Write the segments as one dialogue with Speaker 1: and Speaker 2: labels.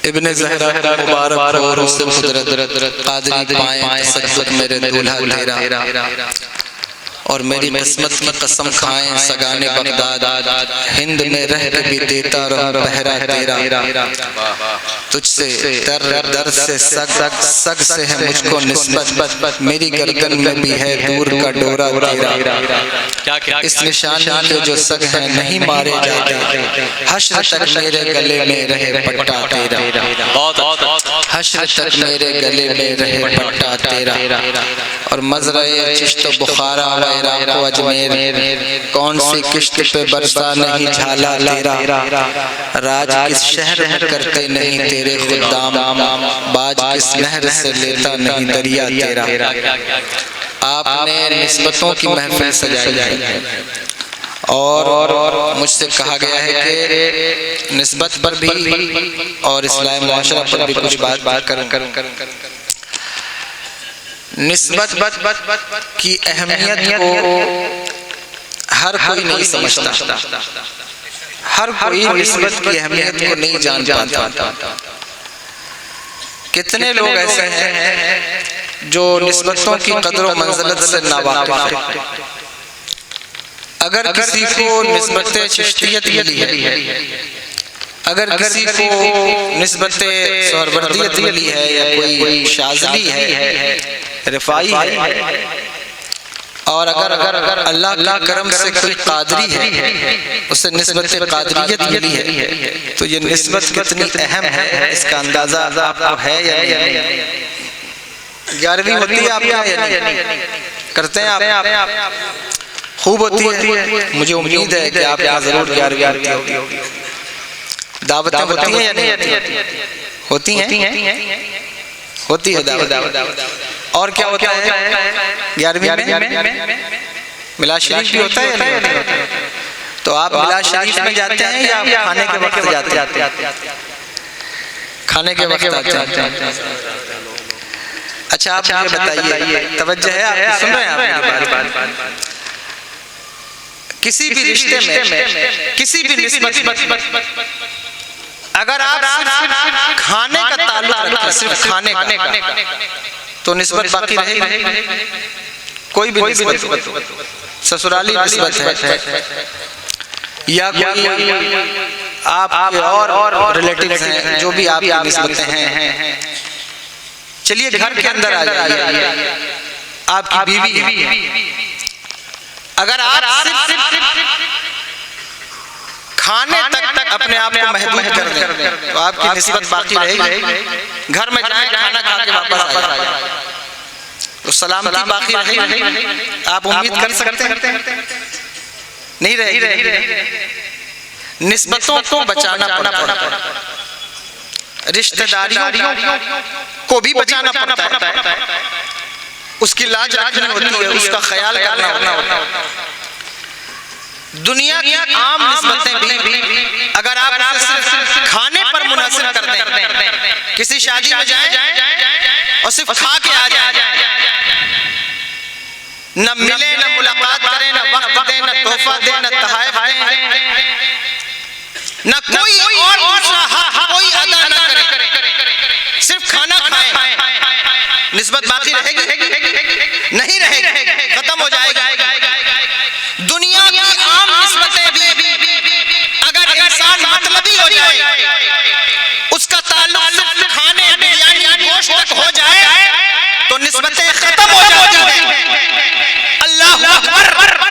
Speaker 1: ابن زہرا مبارک ہو اور اس سے قدرت قادری پائیں تصدق میرے دولہا تیرا اور میری قسمت کی قسم کھائیں سگانے بغداد ہند میں رہ کے بھی دیتا رہوں پہرا تیرا تجھ سے در سے سگ سے ہے مجھ کو نسبت میری گردن میں بھی ہے دور کا ڈورا تیرا اس نشانی کے جو سگ ہیں نہیں مارے جاتے حشر تک میرے گلے میں رہے پٹا تیرا حشر تک میرے گلے میں رہے پٹا تیرا اور مزرعِ چشت و بخارا عراق و اجمیر کون سی کشت پہ برسا نہیں جھالا تیرا راج کس شہر میں کرتے نہیں تیرے خدام باج کس نہر سے لیتا نہیں دریا تیرا آپ نے نسبتوں کی محفل سجائی ہے اور مجھ سے کہا گیا ہے کہ نسبت پر بھی اور اصلاح معاشرہ پر بھی کچھ بات کروں نسبت کی اہمیت کو ہر کوئی نہیں سمجھتا ہر کوئی نسبت کی اہمیت کو نہیں جان پاتا کتنے لوگ ایسے ہیں جو نسبتوں کی قدر و منزلت سے ناواقف ہیں اگر کسی کو نسبت چشتیت ملی ہے اگر کسی کو نسبت سہروردیت ملی ہے یا کوئی شاذلی ہے رفائی ہے اور اگر اللہ کے کرم سے کوئی قادری ہے اسے نسبت قادریت ملی ہے تو یہ نسبت کتنی اہم ہے اس کا اندازہ آپ کو ہے یا نہیں 11ویں ہوتی ہے آپ کا یا نہیں کرتے ہیں آپ خوب ہوتی ہے مجھے امید ہے کہ آپ یہاں ضرور 11ویں ہوگی دعوتیں ہوتی ہیں یا نہیں ہوتی ہیں ہوتی ہے دعوت اور کیا ہوتا ہے 11ویں میں ملاد شریف بھی ہوتا ہے یا نہیں ہوتا ہے تو آپ ملاد شریف میں جاتے ہیں یا کھانے کے وقت جاتے ہیں کھانے کے وقت آتے ہیں اچھا آپ مجھے بتائیے توجہ ہے آپ سن رہے ہیں آپ کسی بھی رشتے میں کسی بھی نسبت اگر آپ صرف کھانے کا تعلق رکھیں صرف کھانے کا تو نسبت باقی رہے گی کوئی بھی نسبت سسرالی نسبت ہے یا کوئی آپ کے اور ریلیٹیوز ہیں جو بھی آپ کی نسبتیں ہیں چلیے گھر کے اندر آ جائیے آپ کی بیوی اگر آپ صرف کھانے تک اپنے آپ کو محدود کر دیں تو آپ کی نسبت باقی رہے گی گھر میں جائیں کھانا کھا کے واپس آ جائیں تو سلامتی باقی رہے گی آپ امید کر سکتے ہیں نہیں رہے گی نسبتوں کو بچانا پڑتا ہے رشتہ داریوں کو بھی بچانا پڑتا ہے اس کی لاج رکھنی ہوتی ہے اس کا خیال کرنا ہوتا ہے دنیا کی عام نسبتیں بھی اگر آپ صرف کھانے پر منحصر کر دیں کسی شادی میں جائیں اور صرف کھا کے آ جائیں نہ ملے نہ ملاقات کریں نہ وقت دیں نہ تحفہ دیں نہ تحائف دیں نہ کوئی اور دوسرا حق کوئی ادا نہ کریں صرف کھانا کھائیں نسبت باقی رہے گی نہیں رہے گی ختم ہو جائے گی دنیا کی عام نسبتیں بھی اگر انسان مطلبی ہو جائے اس کا تعلق صرف کھانے یعنی گوشت تک ہو جائے تو نسبتیں ختم ہو جاتی ہیں اللہ اکبر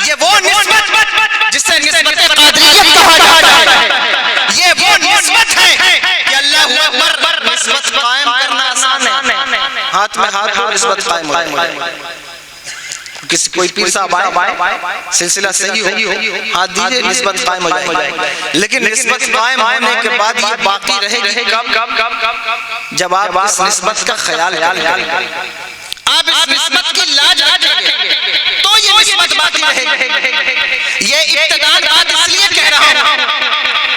Speaker 1: یہ وہ نسبت جسے نسبت قادریت کہا جاتا ہے یہ وہ نسبت ہے کہ اللہ اکبر نسبت قائم کرنا آسان ہے ہاتھ میں ہاتھ ہو نسبت قائم ہو جائے کسی کوئی پیر صاحب آئے سلسلہ صحیح ہو ہاتھ دیجئے نسبت قائم ہو جائے لیکن نسبت قائم ہونے کے بعد یہ باقی رہے گی کب جب آپ اس نسبت کا خیال کریں آپ اس نسبت کی لاج رکھیں گے تو یہ نسبت باقی رہے گی یہ ابتداء بات اس لیے کہہ رہا ہوں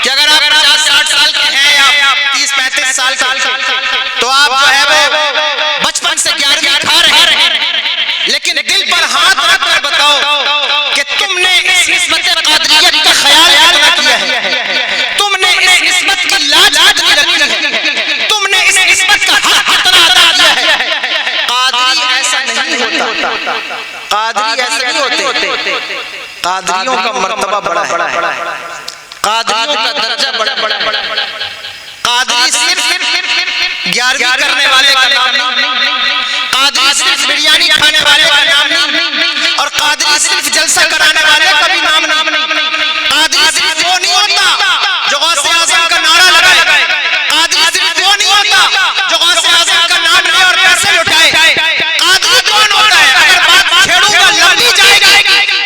Speaker 1: کہ اگر آپ 50-60 سال کے ہیں یا 30-35 سال کے تو آپ جو ہے وہ بچپن سے 11ویں کھا رہے ہیں لیکن دل پر ہاتھ رکھ کر بتاؤ کہ تم نے اس نسبت قادریت کا خیال کیا ہے تم نے اس نسبت کی لاج رکھی ہے قادریوں کا مرتبہ بڑا ہے، قادریوں کا درجہ بڑا ہے۔ قادری صرف 11ویں کرنے والے کا نام نہیں، قادری صرف بریانی کھانے والے کا نام نہیں، اور قادری صرف جلسہ کرانے والے کا بھی نام نہیں۔ قادری صرف وہ نہیں ہوتا جو غوث اعظم کا نعرہ لگائے، قادری صرف وہ نہیں ہوتا جو غوث اعظم کا نام لے اور پیسے لٹائے۔ قادری کون ہوتا ہے؟ اگر بات چھیڑوں گا لمبی جائے گی،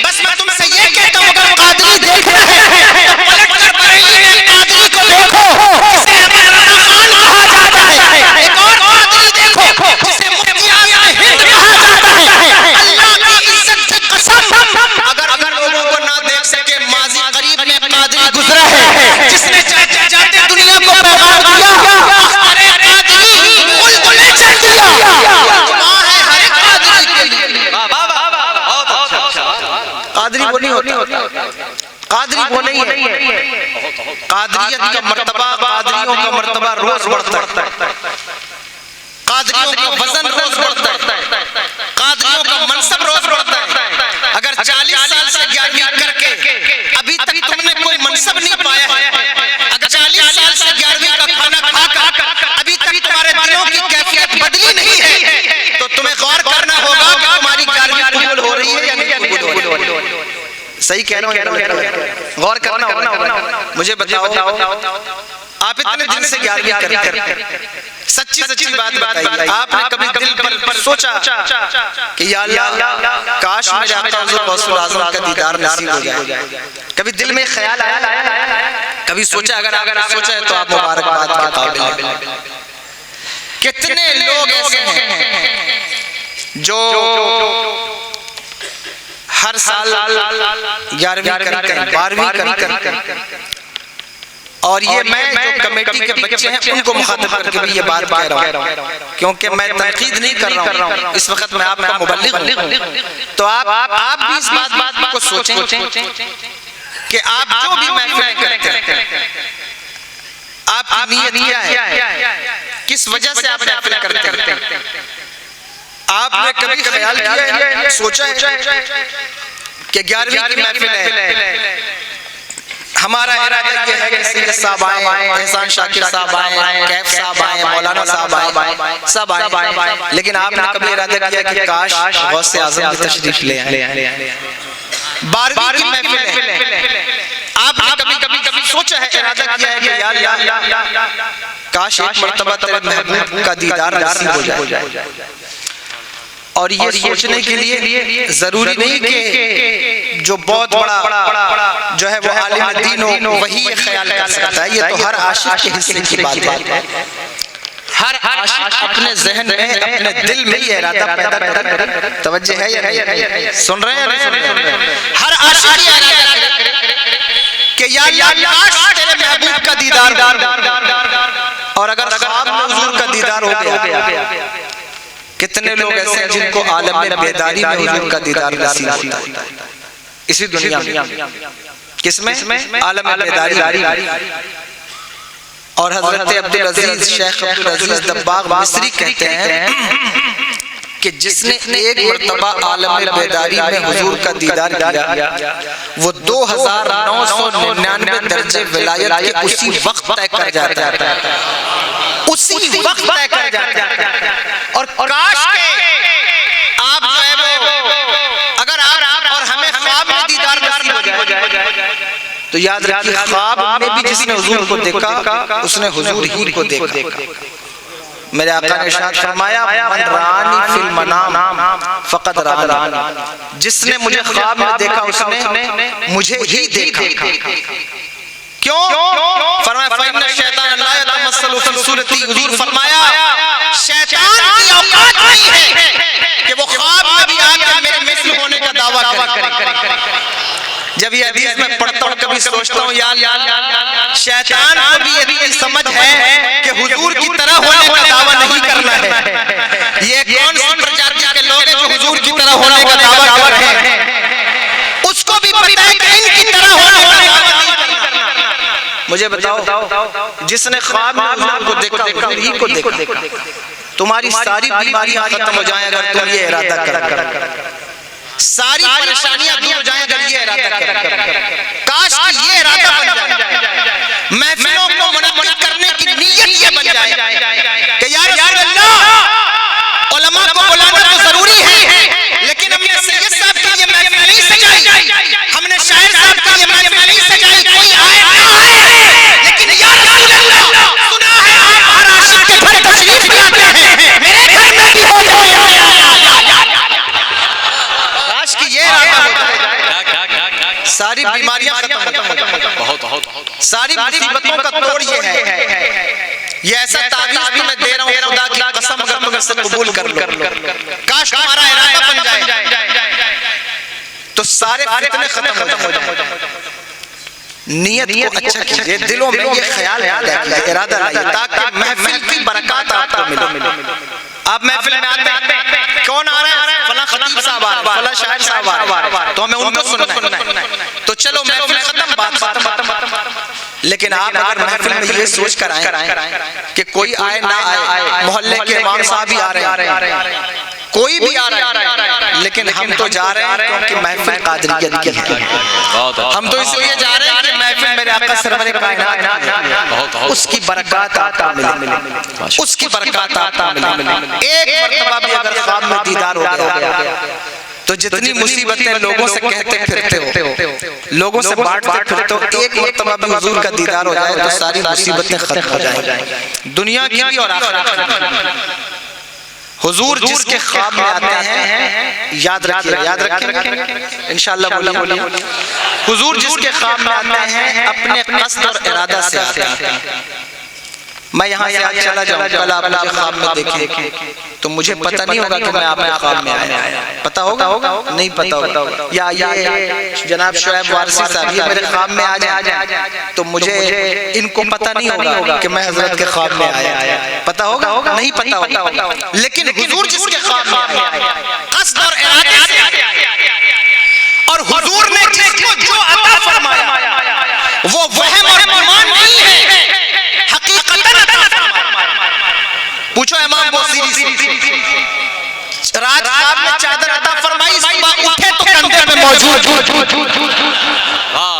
Speaker 1: بس میں تم سے یہ کہتا ہوں اگر قادری دیکھنا ہے تو پلٹ کر بریلی میں قادری کو دیکھو جسے عمران خان کہا جاتا ہے، ایک اور قادری دیکھو جسے مفتی اعظم ہند کہا جاتا ہے۔ اللہ کی عزت کی قسم اگر لوگوں کو نہ دیکھ سکے، ماضی قریب میں قادری گزرا ہے جس نے چاہتے جاتے دنیا کو پیغام دیا، اختر قادری ملک لے چل دیا۔ وہاں ہے ہر ایک قادری کے لیے۔ قادری وہ نہیں ہوتا، قادری وہ نہیں ہے۔ قادریت کا مرتبہ، قادریوں کا مرتبہ روز بڑھتا ہے، قادریوں کا وزن روز بڑھتا ہے، قادریوں کا منصب روز بڑھتا ہے۔ اگر 40 سال سے 11ویں کر کے ابھی تک تم نے کوئی منصب نہیں پایا ہے، اگر 40 سال سے 11ویں کا کھانا کھا کر ابھی تک تمہارے دلوں کی کیفیت بدلی نہیں ہے، تو تمہیں غور کرنا ہوگا کہ تمہاری 11ویں قبول ہو رہی ہے یا نہیں قبول ہو رہی ہے۔ صحیح کہہ رہا ہوں، غور کرنا ہوگا۔ مجھے بتاؤ آپ اتنے دن سے 11ویں کر سچی بات بتائیے، آپ نے کبھی دل پر سوچا کہ یا اللہ کاش میرے آقا حضور غوث الاعظم کا دیدار نصیب ہو جائے؟ کبھی دل میں خیال آیا؟ کبھی سوچا؟ اگر سوچا ہے تو آپ مبارکباد کے قابل ہیں۔ کتنے لوگ ایسے ہیں جو ہر سال 11ویں کر 12ویں کر، اور یہ میں جو کمیٹی کے بچے ہیں ان کو مخاطب کر کے بھی یہ بات کہہ رہا ہوں، کیونکہ میں تنقید نہیں کر رہا ہوں، اس وقت میں آپ کا مبلغ ہوں۔ تو آپ بھی اس بات کو سوچیں کہ آپ جو بھی محفلیں کرتے ہیں، آپ کی نیت کیا ہے؟ کس وجہ سے آپ محفل کرتے ہیں؟ آپ نے کبھی خیال کیا ہے، سوچا ہے کہ 11ویں کی محفل ہے، ہمارا ارادہ یہ ہے کہ سید صاحب آئیں، احسان شاکر صاحب آئیں، کیف صاحب آئیں، مولانا صاحب آئیں، سب آئیں، لیکن آپ نے کبھی ارادہ کیا کہ کاش غوث اعظم کی تشریف لے آئیں؟ 12ویں کی محفل ہے، آپ نے کبھی سوچا ہے، ارادہ کیا ہے کہ یا اللہ کاش ایک مرتبہ تیرے محبوب کا دیدار نصیب ہو جائے؟ اور یہ سوچنے کے لیے ضروری نہیں کہ جو بہت بڑا جو ہے وہ عالم دین ہو وہی یہ خیال کر سکتا ہے، یہ تو ہر عاشق کے حصے کی بات ہے۔ ہر عاشق اپنے ذہن میں، اپنے دل میں یہ ارادہ پیدا کرے، توجہ ہے یا نہیں؟ سن رہے ہیں؟ ہر عاشق یہ ارادہ کرے کہ یا اللہ کاش تیرے محبوب کا دیدار، اور اگر خواب میں حضور کا دیدار ہو گیا، کتنے لوگ ایسے ہیں جن کو عالم بیداری میں حضور کا دیدار نصیب ہوتا ہے اسی دنیا میں؟ کس میں؟ عالم بیداری۔ اور حضرت عبدالعزیز شیخ عبدالعزیز دباغ مصری کہتے ہیں کہ جس نے ایک مرتبہ عالم بیداری میں حضور کا دیدار کیا، وہ 2999 درجے ولایت کے اسی وقت طے کر جاتا ہے، اسی وقت طے کر جاتا ہے۔ اور کاش کہ آپ جو ہے وہ اگر آپ اور ہمیں خواب میں دیدار نصیب ہو جائے تو یاد رکھیے خواب میں بھی جس نے حضور کو دیکھا اس نے حضور ہی کو دیکھا۔ میرے آقا نے ارشاد فرمایا من رانی فی المنام فقد رانی، جس نے مجھے خواب میں دیکھا اس نے مجھے ہی دیکھا۔ کیوں؟ فرمایا فَإِنَّ الشَّيْطَانَ لَا يَتَمَثَّلُ فِي صُورَتِي، حضور فرمایا شیطان کی اوقات نہیں ہے کہ وہ خواب میں بھی آ کر میرے مثل ہونے کا دعویٰ کرے۔ جب یہ حدیث میں پڑھتا ہوں کبھی سوچتا ہوں یا شیطان کو بھی اتنی سمجھ ہے کہ حضور کی طرح ہونے کا دعویٰ نہیں کرنا ہے۔ یہ کون سی پرجاتی کے لوگ ہیں جو حضور کی طرح ہونے کا دعویٰ کر رہے ہیں؟ اس کو بھی پتہ ہے کہ ان کی طرح ہونے کا دعویٰ نہیں کرنا۔ مجھے بتاؤ جس نے خواب میں حضور کو دیکھا حضور ہی کو دیکھا۔ تمہاری ساری بیماریاں ختم ہو جائیں اگر تم یہ ارادہ کر۔ ساری پریشانیاں دور ہو جائیں اگر یہ ارادہ کریں. کاش کہ یہ ارادہ بن جائے, محفلوں کو منعقد کرنے کی نیت یہ بن جائے کہ یا رسول اللہ علماء کو بلانا تو ضروری ہے, لیکن ہم نے سید صاحب کی یہ محفل نہیں سجائی, ہم نے شاعر صاحب کی یہ محفل نہیں سجائی, کوئی آئے نہ آئے, لیکن یا رسول اللہ سنا ہے آپ ہر عاشق کے گھر تشریف لاتے ہیں, میرے گھر میں بھی ہو جائے. کاش کہ یہ ارادہ ہو جائے, ساری بیماریاں ختم ہو جائیں. ساری مصیبتوں کا توڑ یہ ہے, یہ ایسا تعویذ بھی میں دے رہا ہوں خدا کی قسم اگر مجھ سے قبول کر لو, کاش تمہارا ارادہ بن جائے تو سارے فتنے ختم ہو جائیں. نیت کو اچھا کیجئے, دلوں میں یہ خیال ہے, ارادہ لائیے تاکہ محفل کی برکات آپ کو ملے. آپ محفل میں آتے ہیں, کون آ رہا ہے, فلاں خطیب صاحب آ رہا ہے, فلاں شاعر صاحب آ رہا ہے, تو ہمیں ان کو سننا ہے, تو چلو محفل ختم, بات ختم. لیکن آپ اگر محفل میں یہ سوچ کر آئیں کہ کوئی آئے نہ آئے, محلے کے امام صاحب ہی آ رہے ہیں, کوئی بھی آ رہا ہے, لیکن ہم تو جا رہے ہیں کیونکہ محفل قادریت کی ہے. ہم تو اس لیے جا رہے ہیں کہ محفل میرے آقا سرور کائنات اس کی برکات آپ کو ملے, اس کی برکات آپ کو ملے. ایک مرتبہ بھی اگر خواب میں دیدار ہو گیا تو جتنی مصیبتیں لوگوں سے کہتے پھرتے ہو, لوگوں سے بانٹتے پھرتے ہو, ایک مرتبہ بھی حضور کا دیدار ہو جائے تو ساری مصیبتیں ختم ہو جائیں, دنیا کی بھی اور آخرت کی. حضور جس کے خواب میں آتے ہیں, یاد رکھیں انشاءاللہ بولیے, حضور جس کے خواب میں آتے ہیں اپنے قصد اور ارادہ سے آتے ہیں. میں یہاں سے آج چلا جاؤں, کل آپ مجھے خواب میں دیکھیں تو مجھے پتہ نہیں ہوگا کہ میں آپ کے خواب میں آیا. پتہ ہوگا؟ نہیں پتہ ہوگا. یا یہ جناب شعیب وارثی صاحب یہ میرے خواب میں آ جائیں تو مجھے ان کو پتہ نہیں ہوگا کہ میں حضرت کے خواب میں آیا. پتہ ہوگا؟ نہیں پتہ ہوگا. لیکن حضور جس کے خواب میں آئے قصد اور ارادے سے آئے, اور حضور نے جس کو جو عطا فرمایا وہ وہم اور گمان نہیں ہے, حقیقتاً عطا فرمایا. پوچھو امام بوصیری سے, رات خواب میں چادر عطا فرمائی, صبح اٹھے تو کندھے پہ موجود.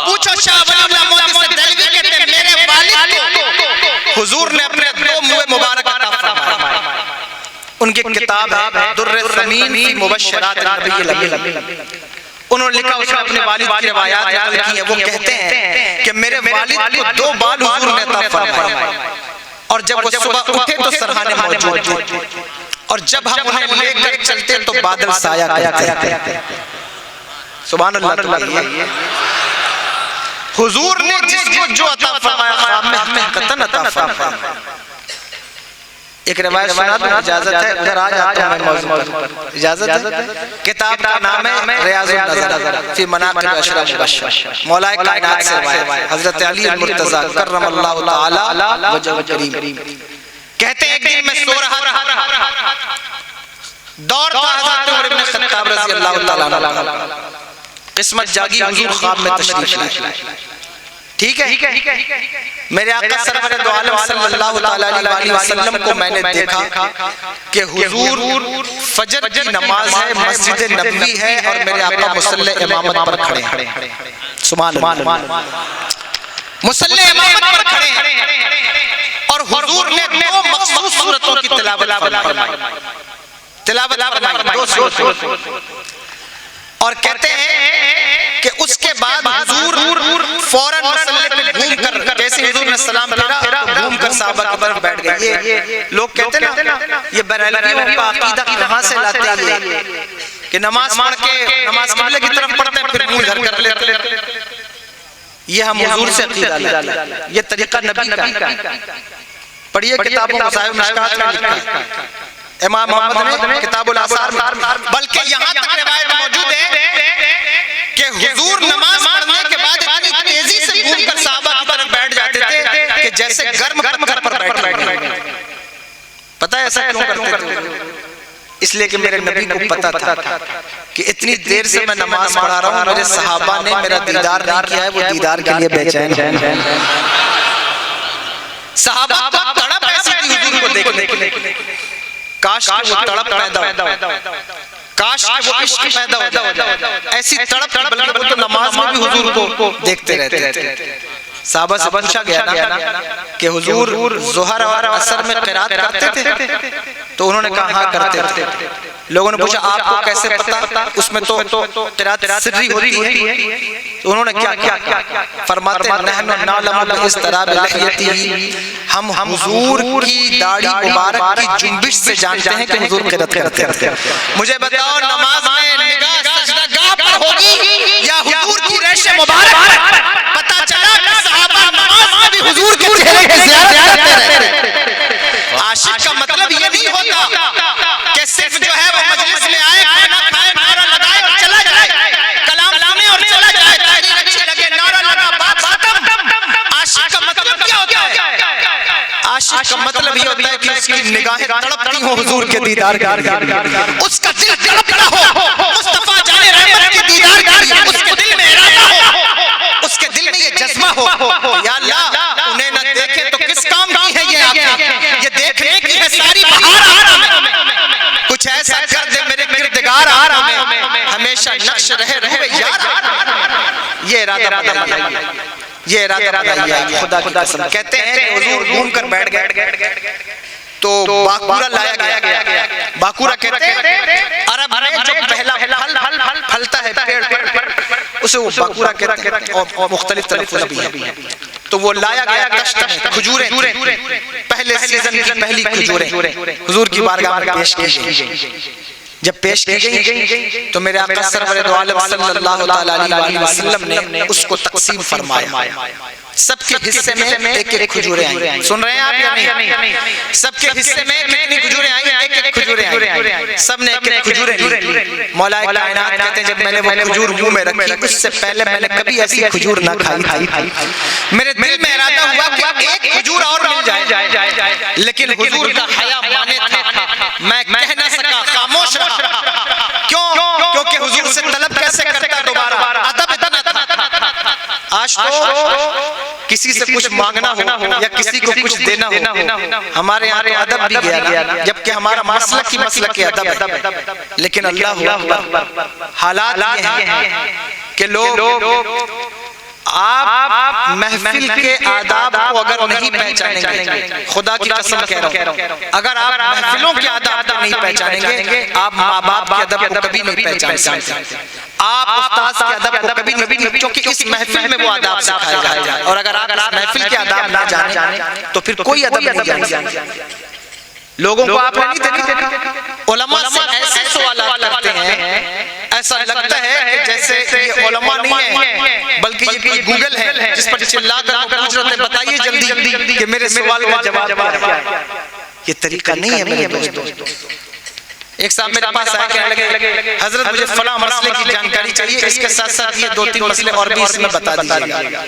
Speaker 1: پوچھو شاہ ولی اللہ موتی سے دہلوی کہتے ہیں میرے والد کو حضور نے اپنے دو منہ مبارک عطا فرمایا. ان کی کتاب ہے در ثمین فی مبشرات النبی الامین, انہوں نے لکھا, اس میں اپنے والد کی روایات لکھی ہیں. وہ کہتے ہیں کہ میرے والد کو دو بال حضور نے عطا فرمایا, اور جب وہ صبح اٹھے تو سرہانے موجود تھے, اور جب ہم انہیں لے کر چلتے تو بادل سایہ کرتے. سبحان اللہ. حضور نے جس کو جو عطا فرمایا خواب میں ہمیں قطن عطا فرمایا. ایک روایت سنا دوں, اجازت ہے ادھر آ جاتا ہوں میں موضوع پر, اجازت ہے. کتاب کا نام ہے ریاض النظر فی مناقب اشرف مبشر, مولا کائنات سے روایت حضرت علی المرتضیٰ کرم اللہ تعالی وجہ کریم. کہتے ہیں کہ میں سو رہا تھا, دور تھا حضرت عمر بن خطاب رضی اللہ تعالی عنہ, قسمت جاگی حضور خواب میں تشریف لائے. ٹھیک ہے, میرے آقا سرور دو عالم صلی اللہ تعالی علیہ وسلم کو میں نے دیکھا کہ حضور فجر کی نماز ہے, مسجد نبوی ہے, اور میرے آقا مصلی امامت پر کھڑے ہیں. سبحان اللہ, مصلی امامت پر کھڑے ہیں, اور حضور نے دو مخصوص سورتوں کی تلاوت فرمائی, دو سورتوں, اور کہتے ہیں کہ اس کے بعد حضور فوراً مصلی پہ گھوم کر, جیسے حضور نے سلام پھیرا تو گھوم کر صحابہ کی طرف بیٹھ گئے. یہ لوگ کہتے ہیں نا, یہ بریلویوں کا عقیدہ کہاں سے لاتے ہیں کہ نماز پڑھ کے نماز قبلے کی طرف پڑھتے ہیں پھر منہ ادھر کر لیتے ہیں. یہ ہم حضور سے عقیدہ لیتے, یہ طریقہ نبی کا. پڑھیے کتابوں مصاحف مشکات میں لکھا ہے امام محمد نے کتاب الاثار میں, بلکہ یہاں تک روایت موجود ہے کہ حضور نماز پڑھنے کے بعد اتنی تیزی سے گھوم کر صحابہ کی طرف بیٹھ جاتے تھے کہ جیسے گرم پتھر پر بیٹھے ہیں. پتہ ہے ایسا کیوں کرتے تھے؟ اس لیے کہ میرے نبی کو پتہ تھا کہ اتنی دیر سے میں نماز پڑھا رہا ہوں, میرے صحابہ نے میرا دیدار نہیں کیا ہے, وہ دیدار کے لیے بے چین ہیں. صحابہ کو تڑپ ایسی تھی حضور کو دیکھنے, کاش وہ تڑپ پیدا ہو, کاش کہ وہ عشق پیدا ہو جائے، ایسی تڑپ، بلکہ وہ تو نماز میں بھی حضور کو دیکھتے رہتے تھے۔ صحابہ سے پوچھا گیا نا کہ حضور ظہر اور عصر میں قرات کرتے تھے؟ تو انہوں نے کہا ہاں کرتے تھے۔ لوگوں نے پوچھا آپ کو کیسے پتا؟ اس میں تو قرات سری ہوتی ہے۔ تو انہوں نے کیا کیا؟ فرماتے ہیں نحن نعلم باضطراب لحیتہ، ہم حضور کی داڑھی مبارک کی جنبش سے جانتے ہیں کہ حضور قرات کرتے تھے۔ مجھے بتاؤ نماز میں نگاہ سجدہ گاہ پر ہوگی یا حضور کی ریش مبارک پر؟ پتہ چلا کہ صحابہ نماز میں بھی حضور کے چہرے کی زیارت کرتے رہتے۔ عاشق کا مطلب یہ نہیں ہوتا کہ صرف جو ہے وہ مجلس میں آئے، کھانا کھائے، نعرہ لگائے اور چلا جائے، کلام سنے اور چلا جائے، تحریر اچھی لگے، نعرہ لگا، بات ختم۔ عاشق کا مطلب کیا ہوتا ہے؟ عاشق کا مطلب یہ ہوتا ہے کہ اس کی نگاہیں تڑپتی ہوں حضور کے دیدار کی، اس کا دل تڑپتا ہو مصطفیٰ جان رحمت کے دیدار کی، اس کے دل میں ارادہ ہو، اس کے دل میں یہ جذبہ ہو یا اللہ انہیں نہ دیکھے تو کس کام کی ہے یہ آنکھیں، یہ دیکھنے کی ہے ساری بہار آرام میں، کچھ ایسا کر دے میرے کردگار آرام میں، ہمیشہ نقش رہے رہے یار، یہ ارادہ بدلائیے، یہ ارادہ بدلائیے خدا کی قسم۔ کہتے ہیں حضور گھوم کر بیٹھ گئے تو باکورہ لایا گیا۔ باکورہ کہتے ہیں عرب میں جو پہلا پھل پھلتا ہے پیڑ پر اسے وہ باکورہ کہتے ہیں، اور مختلف تلفظ بھی ہیں۔ تو وہ لایا گیا دشت میں، کھجوریں پہلے سیزن کی پہلی کھجوریں حضور کی بارگاہ میں پیش کی گئی۔ جب پیش کی گئی تو میرے آقا سرور دو عالم صلی اللہ تعالی علیہ وسلم نے اس کو تقسیم فرمایا۔ سب کے حصے میں ایک ایک کھجوریں آئیں۔ سن رہے ہیں آپ یا نہیں؟ سب کے حصے میں کتنی کھجوریں آئیں؟ ایک ایک کھجوریں آئیں۔ سب نے ایک ایک کھجوریں لی۔ مولا کائنات کہتے ہیں جب میں نے وہ کھجور منہ میں رکھی، اس سے پہلے میں نے کبھی ایسی کھجور نہ کھائی۔ میرے دل میں ارادہ ہوا کہ ایک کھجور اور مل جائے، لیکن حضور کا حیا مانے تھا، میں کہہ نہ سکا، خاموش رہا۔ کیوں؟ کیونکہ حضور سے طلب کیسے کرتا دوبارہ، ادب اتنا تھا۔ آج تو کسی سے کچھ مانگنا ہو یا کسی کو کچھ دینا ہو، ہمارے یہاں تو ادب بھی گیا نا، جبکہ ہمارا مسلک ہی مسلک ادب ہے، لیکن اللہ اکبر حالات یہ ہیں کہ لوگ آپ محفل کے آداب کو اگر نہیں پہچانیں گے، خدا کی قسم کہہ رہا ہوں، اگر آپ محفلوں کے آداب کو نہیں پہچانیں گے، آپ ماں باپ کے ادب کو کبھی نہیں پہچان سکتے، آپ استاذ کے ادب کو کبھی نہیں، کیونکہ اس محفل میں وہ آداب سکھائے جاتے ہیں، اور اگر آپ اس محفل کے آداب نہ جانیں تو پھر کوئی ادب نہیں جانتے۔ لوگوں کو آپ نے نہیں دیکھا، علماء سے ایسے سوالات کرتے ہیں، ایسا لگتا ہے کہ جیسے یہ علماء نہیں ہیں بلکہ یہ کوئی گوگل ہے جس پر چلا کر پوچھ رہے ہیں بتائیے جلدی کہ میرے سوال کا جواب کیا ہے۔ یہ طریقہ نہیں ہے میرے دوستو۔ ایک صاحب میرے پاس آئے کہنے لگے حضرت مجھے فلاں مسئلے کی جانکاری چاہیے، اس کے ساتھ ساتھ یہ 2-3 مسئلے اور بھی اس میں بتا دیجیے گا۔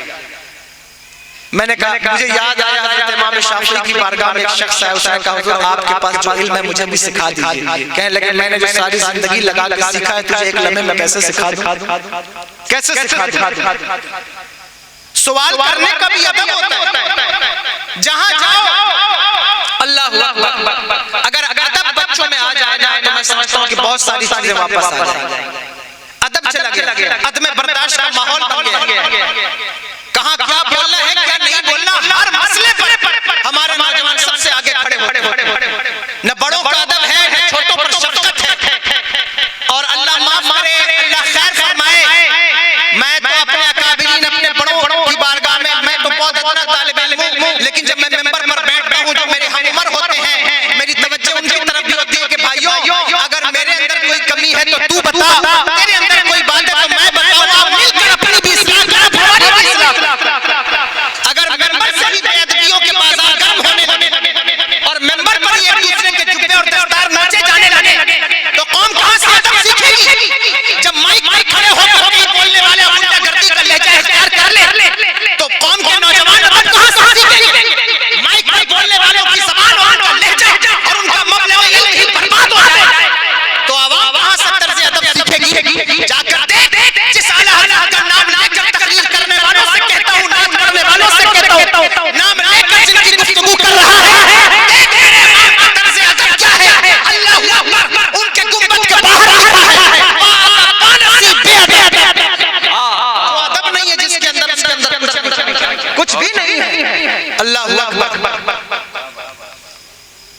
Speaker 1: میں نے کہا مجھے یاد آیا حضرت امام شافعی کی بارگاہ میں ایک شخص ہے، اس نے کہا حضور آپ کے پاس جو علم ہے مجھے بھی سکھا دیجیے۔ کہنے لگے میں نے جو ساری زندگی لگا کے سیکھا ہے تجھے ایک لمحے میں کیسے سکھا دوں؟ کیسے سکھا دوں؟ سوال کرنے کا بھی ادب ہوتا ہے، جہاں جاؤ اللہ اکبر۔ اگر ادب بچوں میں آ جائے نا تو میں سمجھتا ہوں کہ بہت ساری چیزیں واپس آ جائیں۔ ادب چلا گیا، عدم برداشت کا ماحول بن گیا، کہاں کیا بولنا ہے کیا نہیں بولنا، ہر مسئلے پر ہمارے نوجوان سب سے آگے کھڑے ہوتے ہیں۔ نہ بڑوں کا ادب ہے نہ چھوٹوں پر شفقت ہے، اور اللہ معاف کرے، اللہ خیر فرمائے۔ میں تو اپنے اکابرین اپنے بڑوں کی بارگاہ میں تو بہت ادنا طالب علم ہوں، لیکن جب میں ممبر پر بیٹھتا ہوں جو میرے ہم عمر ہوتے ہیں، میری توجہ ان کی طرف بھی ہوتی ہے کہ بھائیو اگر میرے اندر کوئی کمی ہے تو تو بتا، تیرے اندر کوئی بات ہے تو میں بتاؤں، آپ مل کر اپنی بھی اصلاح کریں، ہماری بھی اصلاح کریں۔ اگر ممبر سے بھی بے ادبیوں کے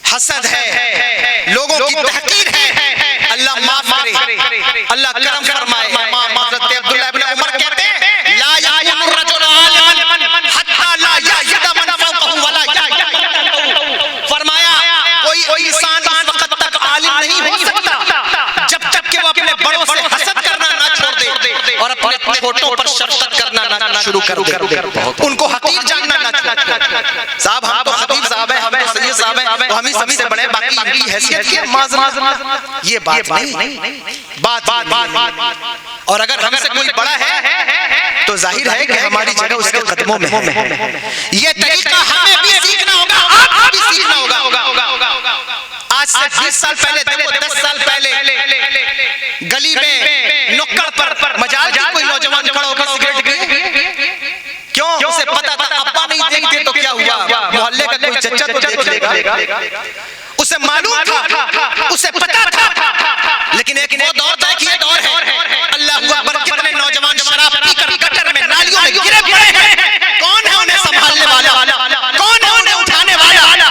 Speaker 1: حسد ہے، لوگوں کی تحقیر ہے، اللہ معاف کرے، اللہ کرم فرمائے۔ امام حضرت عبداللہ ابن عمر کہتے ہیں لا یکون الرجل عالما حتی لا یحسد من فوقہ ولا یحسد، فرمایا کوئی انسان اس وقت تک عالم نہیں ہو سکتا جب تک کہ وہ اپنے بڑوں سے حسد کرنا نہ چھوڑ دے اور اپنے چھوٹوں پر شفقت کرنا نہ شروع کر دے، ان کو حقیر جاننا نہ چھوڑ دے۔ صاحب ہم تو خطیب صاحب ہیں، ہم تو سید صاحب ہیں، تو ہم ہی سب سے بڑے، باقی ان کی حیثیت کی یہ بات نہیں، بات اور اگر ہم سے کوئی بڑا ہے تو ظاہر ہے کہ ہماری جگہ اس کے قدموں میں ہے۔ یہ طریقہ ہمیں بھی سیکھنا ہوگا، آپ کو بھی سیکھنا ہوگا۔ آج سے 20 سال پہلے، 10 سال پہلے گلی میں نکڑ پر مجال کی کوئی نوجوان کھڑا ہو کر سگریٹ پیے، کیوں؟ اسے پتا تھا ابا نہیں دیکھتے تو کیا ہوا، محلے کا کوئی چچا تو دیکھ لے گا، اسے معلوم تھا، اسے پتا تھا، لیکن ایک وہ دور تھا کہ یہ دور ہے اللہ اکبر، کتنے نوجوان شراب پی کر گٹر میں نالیوں میں گرے پڑے ہیں، کون ہے انہیں سنبھالنے والا، کون ہے انہیں اٹھانے والا؟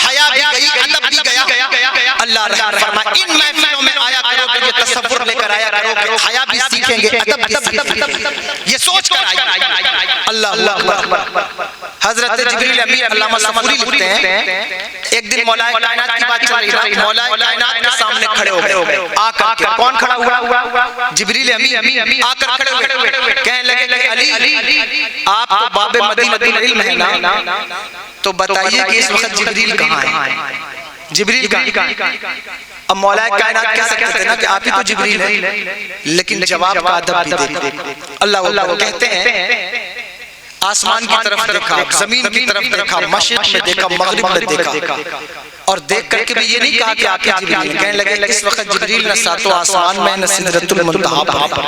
Speaker 1: حیا بھی گئی، ادب بھی گیا۔ اللہ رحم فرمائے ان محفلوں میں آیا کرو کہ یہ تصور لے کر آیا کرو کہ حیا بھی سیکھیں گے، ادب بھی سیکھیں گے، یہ سوچ کر آئیے۔ اللہ اکبر۔ حضرت جبریل امین علامہ صفوری لکھتے ہیں ایک دن مولا کائنات کی بات چل رہی ہے، مولا کائنات کے سامنے کھڑے ہو گئے، آ کر کون کھڑا ہوا؟ جبریل امین آ کر کھڑے ہوئے، کہنے لگے کہ علی آپ تو باب مدینہ العلم ہے نا، تو بتائیے کہ اس وقت جبریل کہاں ہے؟ جبریل کہاں؟ اب مولا کائنات کہہ سکتے تھے نا کہ آپ ہی تو جبریل ہیں، لیکن جواب کا ادب بھی دیکھو۔ اللہ کہتے ہیں آسمان کی طرف دیکھا، زمین کی طرف دیکھا، مشرق میں دیکھا، مغرب میں دیکھا، اور دیکھ کر کے بھی یہ نہیں کہا کہ آپ ہی جبریل، کہنے لگے اس وقت جبریل نہ ساتوں آسمان میں، نہ سدرۃ المنتہا پر،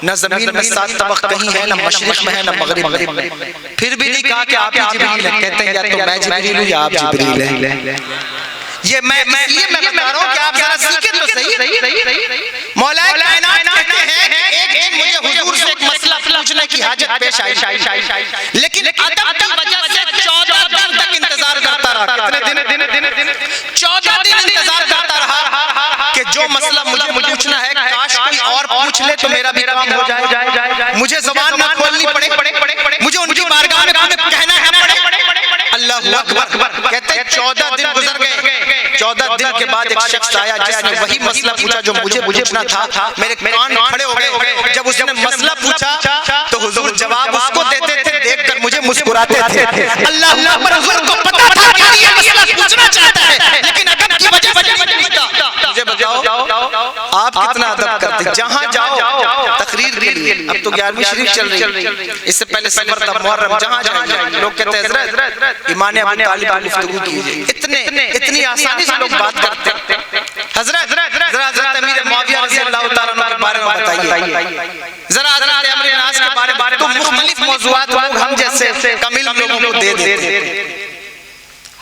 Speaker 1: نہ زمین میں 7 طبق کہیں ہے، نہ مشرق میں ہے، نہ مغرب میں، پھر بھی نہیں کہا کہ آپ ہی جبریل ہیں۔ کہتے ہیں یا تو میں جبریل ہوں یا آپ جبریل ہیں۔ یہ میں بتا رہا ہوں کہ آپ ذرا سیکھیں تو صحیح۔ مولا کائنات کہتے ہیں کہ ایک دن مجھے حضور سے ایک مسئلہ پوچھنے کی حاجت پیش آئی، لیکن ادب کی وجہ سے 14 دن تک انتظار کرتا رہا۔ کتنے دن؟ 14 دن انتظار کرتا رہا کہ جو مسئلہ مجھے پوچھنا ہے کاش کوئی اور پوچھ لے تو میرا بھی کام ہو جائے، مجھے زبان نہ کھولنی پڑے، مجھے ان کی بارگاہ میں کہنا ہے پڑے۔ اللہ اکبر۔ کہتے ہیں 14 دن گزر گئے، 14 دن کے بعد ایک شخص آیا جس نے وہی مسئلہ پوچھا جو مجھے پوچھنا تھا، میرے کان کھڑے ہو گئے۔ جب اس نے مسئلہ پوچھا تو حضور جواب اس کو دیتے تھے، دیکھ کر مجھے مسکراتے تھے۔ اللہ اکبر۔ حضور کو پتا تھا کہ یہ مسئلہ پوچھنا چاہتا ہے، لیکن ادب کی وجہ سے نہیں پوچھتا۔ مجھے بتاؤ آپ کتنا ادب کرتے، جہاں جاؤ تقریر کے لیے، اب تو 11ویں شریف چل رہی ہے، اس سے پہلے سفر تھا محرم، جہاں جائیں لوگ کہتے ہیں حضرت ایمان ابو طالب پر گفتگو کیجئے، اتنی آسانی سے لوگ بات کرتے ہیں۔ حضرت حضرت امیر معاویہ رضی اللہ تعالیٰ عنہ کے بارے میں بتائیے، ذرا حضرت عمرو بن عاص کے بارے میں، تو مختلف موضوعات لوگ ہم جیسے کامل لوگوں کو دے دیتے ہیں۔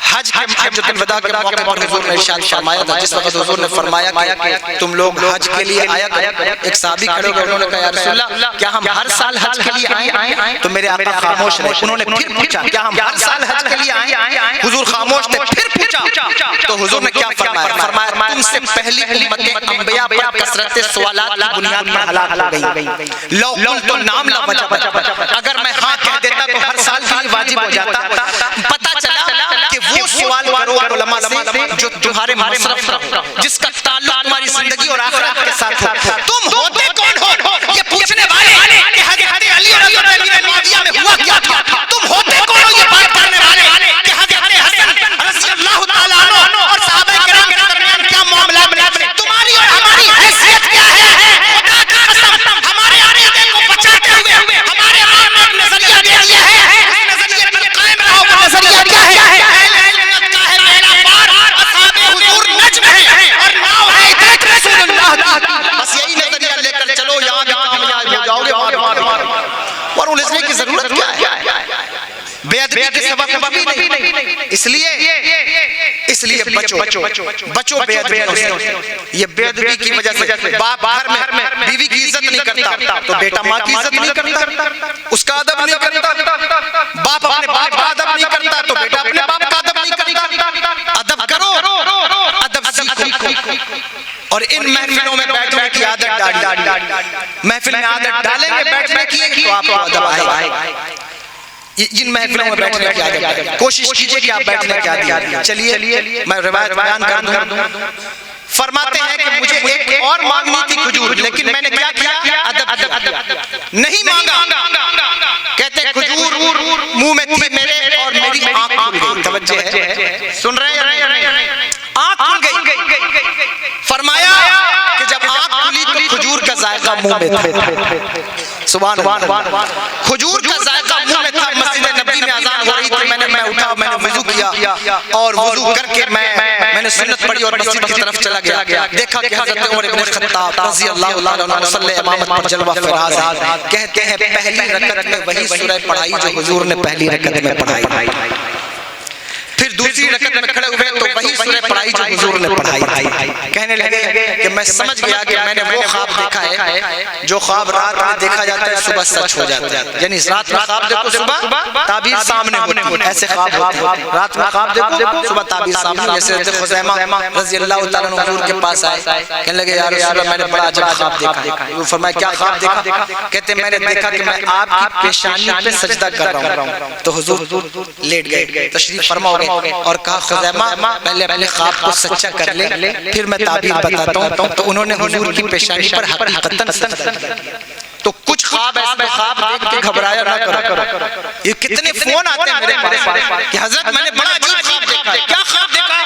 Speaker 1: حج کے حجۃ الوداع کے موقع پر حضور نے ارشاد فرمایا تھا، جس وقت حضور نے فرمایا کہ تم لوگ حج کے لیے آیا کرو، ایک صحابی کھڑے ہوئے، انہوں نے کہا یا رسول اللہ کیا ہم ہر سال حج کے لیے آئیں؟ تو میرے آقا خاموش رہے، انہوں نے پھر پوچھا کیا ہم ہر سال حج کے لیے آئیں؟ حضور خاموش تھے، پھر پوچھا تو حضور نے کیا فرمایا؟ فرمایا تم سے پہلی امتیں انبیاء پر کثرت سوالات کی بنیاد پر ہلاک ہو گئی، لو قلت نام لا وجب، اگر میں ہاں کہہ دیتا تو ہر سال کے لیے واجب ہو جاتا۔ پتہ چلا کہ وہ سوال کرو علماء سے جو تمہارے مصرف رہو، جس کا تعلق تمہاری زندگی اور آخرت کے ساتھ ہو۔ تم ہوتے کون ہو یہ پوچھنے والے کہ حضرت علی رضی اللہ معاویہ میں ہوا کیا تھا؟ تم ہوتے کون ہو یہ بات کرنے والے کہ حضرت حسن رضی اللہ تعالیٰ عنہ اور صحابہ کرام کے درمیان کیا معاملہ بنے؟ تمہاری اور ہماری حیثیت کیا ہے؟ خدا کی قسم ہمارے عقیدے کو بچاتے ہوئے ہمارے آپ نے ایک نظریہ دے دیا ہے، اس نظریے پر قائم رہو۔ وہ نظریہ کیا ہے؟ بس یہی نظریہ لے کر چلو، یہاں بھی کامیاب ہو جاؤ گے، وہاں بھی کامیاب۔ اور الجھنے کی ضرورت کیا ہے؟ اس لیے بچو بے ادبیوں سے. یہ بے ادبی کی وجہ سے باپ گھر میں بیوی کی عزت نہیں کرتا تو بیٹا ماں کی عزت نہیں کرتا, اس کا ادب نہیں کرتا. باپ اپنے باپ کا ادب نہیں کرتا تو بیٹا اپنے باپ کا ادب نہیں کرتا. ادب کرو, ادب سیکھو. اور ان محفلوں میں بیٹھنے کی عادت ڈالیے. محفل میں عادت ڈالیں گے بیٹھنے کی تو آپ کو ادب آئے گا. جن محفلوں میں بیٹھنے کی عادت کوشش کیجئے کہ آپ بیٹھنے کی عادت. چلیے میں روایت بیان کر دوں. فرماتے ہیں کہ مجھے ایک اور مانگنی تھی کھجور, لیکن میں نے کیا کیا, ادب نہیں مانگا. کہتے ہیں کھجور منہ میں تھی میرے اور میری آنکھ کھل گئی. توجہ ہے, سن رہے ہیں, آنکھ کھل گئی. فرمایا کہ جب آنکھ کھلی تو کھجور کا ذائقہ منہ میں تھا. سبحان اللہ, کھجور کا ذائقہ منہ میں تھا. مسجد نبی میں اذان ہو رہی تھی, میں اٹھا, میں نے وضو کیا اور وضو کر کے میں نے سنت پڑھی اور مسجد کی طرف چلا گیا. دیکھا کہ حضرت عمر بن خطاب رضی اللہ تعالیٰ عنہ صلی امامت پر جلوہ فراز کہتے ہیں پہلی رکعت میں وہی سورہ پڑھائی جو حضور نے پہلی رکعت میں پڑھائی. پھر دوسری رکعت میں کھڑے ہوئے تو وہی سورہ پڑھائی جو حضور نے پڑھائی. کہنے لگے کہ میں سمجھ گیا کہ میں نے وہ خواب دیکھا ہے جو خواب رات میں دیکھا جاتا ہے صبح سچ ہو جاتا ہے. یعنی رات میں خواب دیکھو صبح تعبیر سامنے ہوتی ہے, ایسے خواب ہوتے ہیں. رات میں خواب دیکھو صبح تعبیر سامنے. جیسے حضرت خزیمہ رضی اللہ تعالیٰ عنہ حضور کے پاس آئے, کہنے لگے یا رسول اللہ میں نے بڑا عجب خواب دیکھا. حضور فرمایا کیا خواب دیکھا؟ کہتے ہیں میں نے دیکھا کہ میں آپ کی پیشانی پہ سجدہ کر رہا ہوں. تو حضور لیٹ گئے, تشریف فرما ہو گئے اور کہا خزیمہ پہلے اپنے خواب کو سچا کر لے پھر میں تعبیر بتاتا ہوں. تو انہوں نے حضور کی پیشانی پر حقیقتاً سجدہ کیا. تو کچھ خواب ایسے خواب دیکھ کے گھبرایا نہ کرو. یہ کتنے فون آتے ہیں میرے پاس کہ حضرت میں نے بڑا عجیب خواب دیکھا. کیا خواب دیکھا؟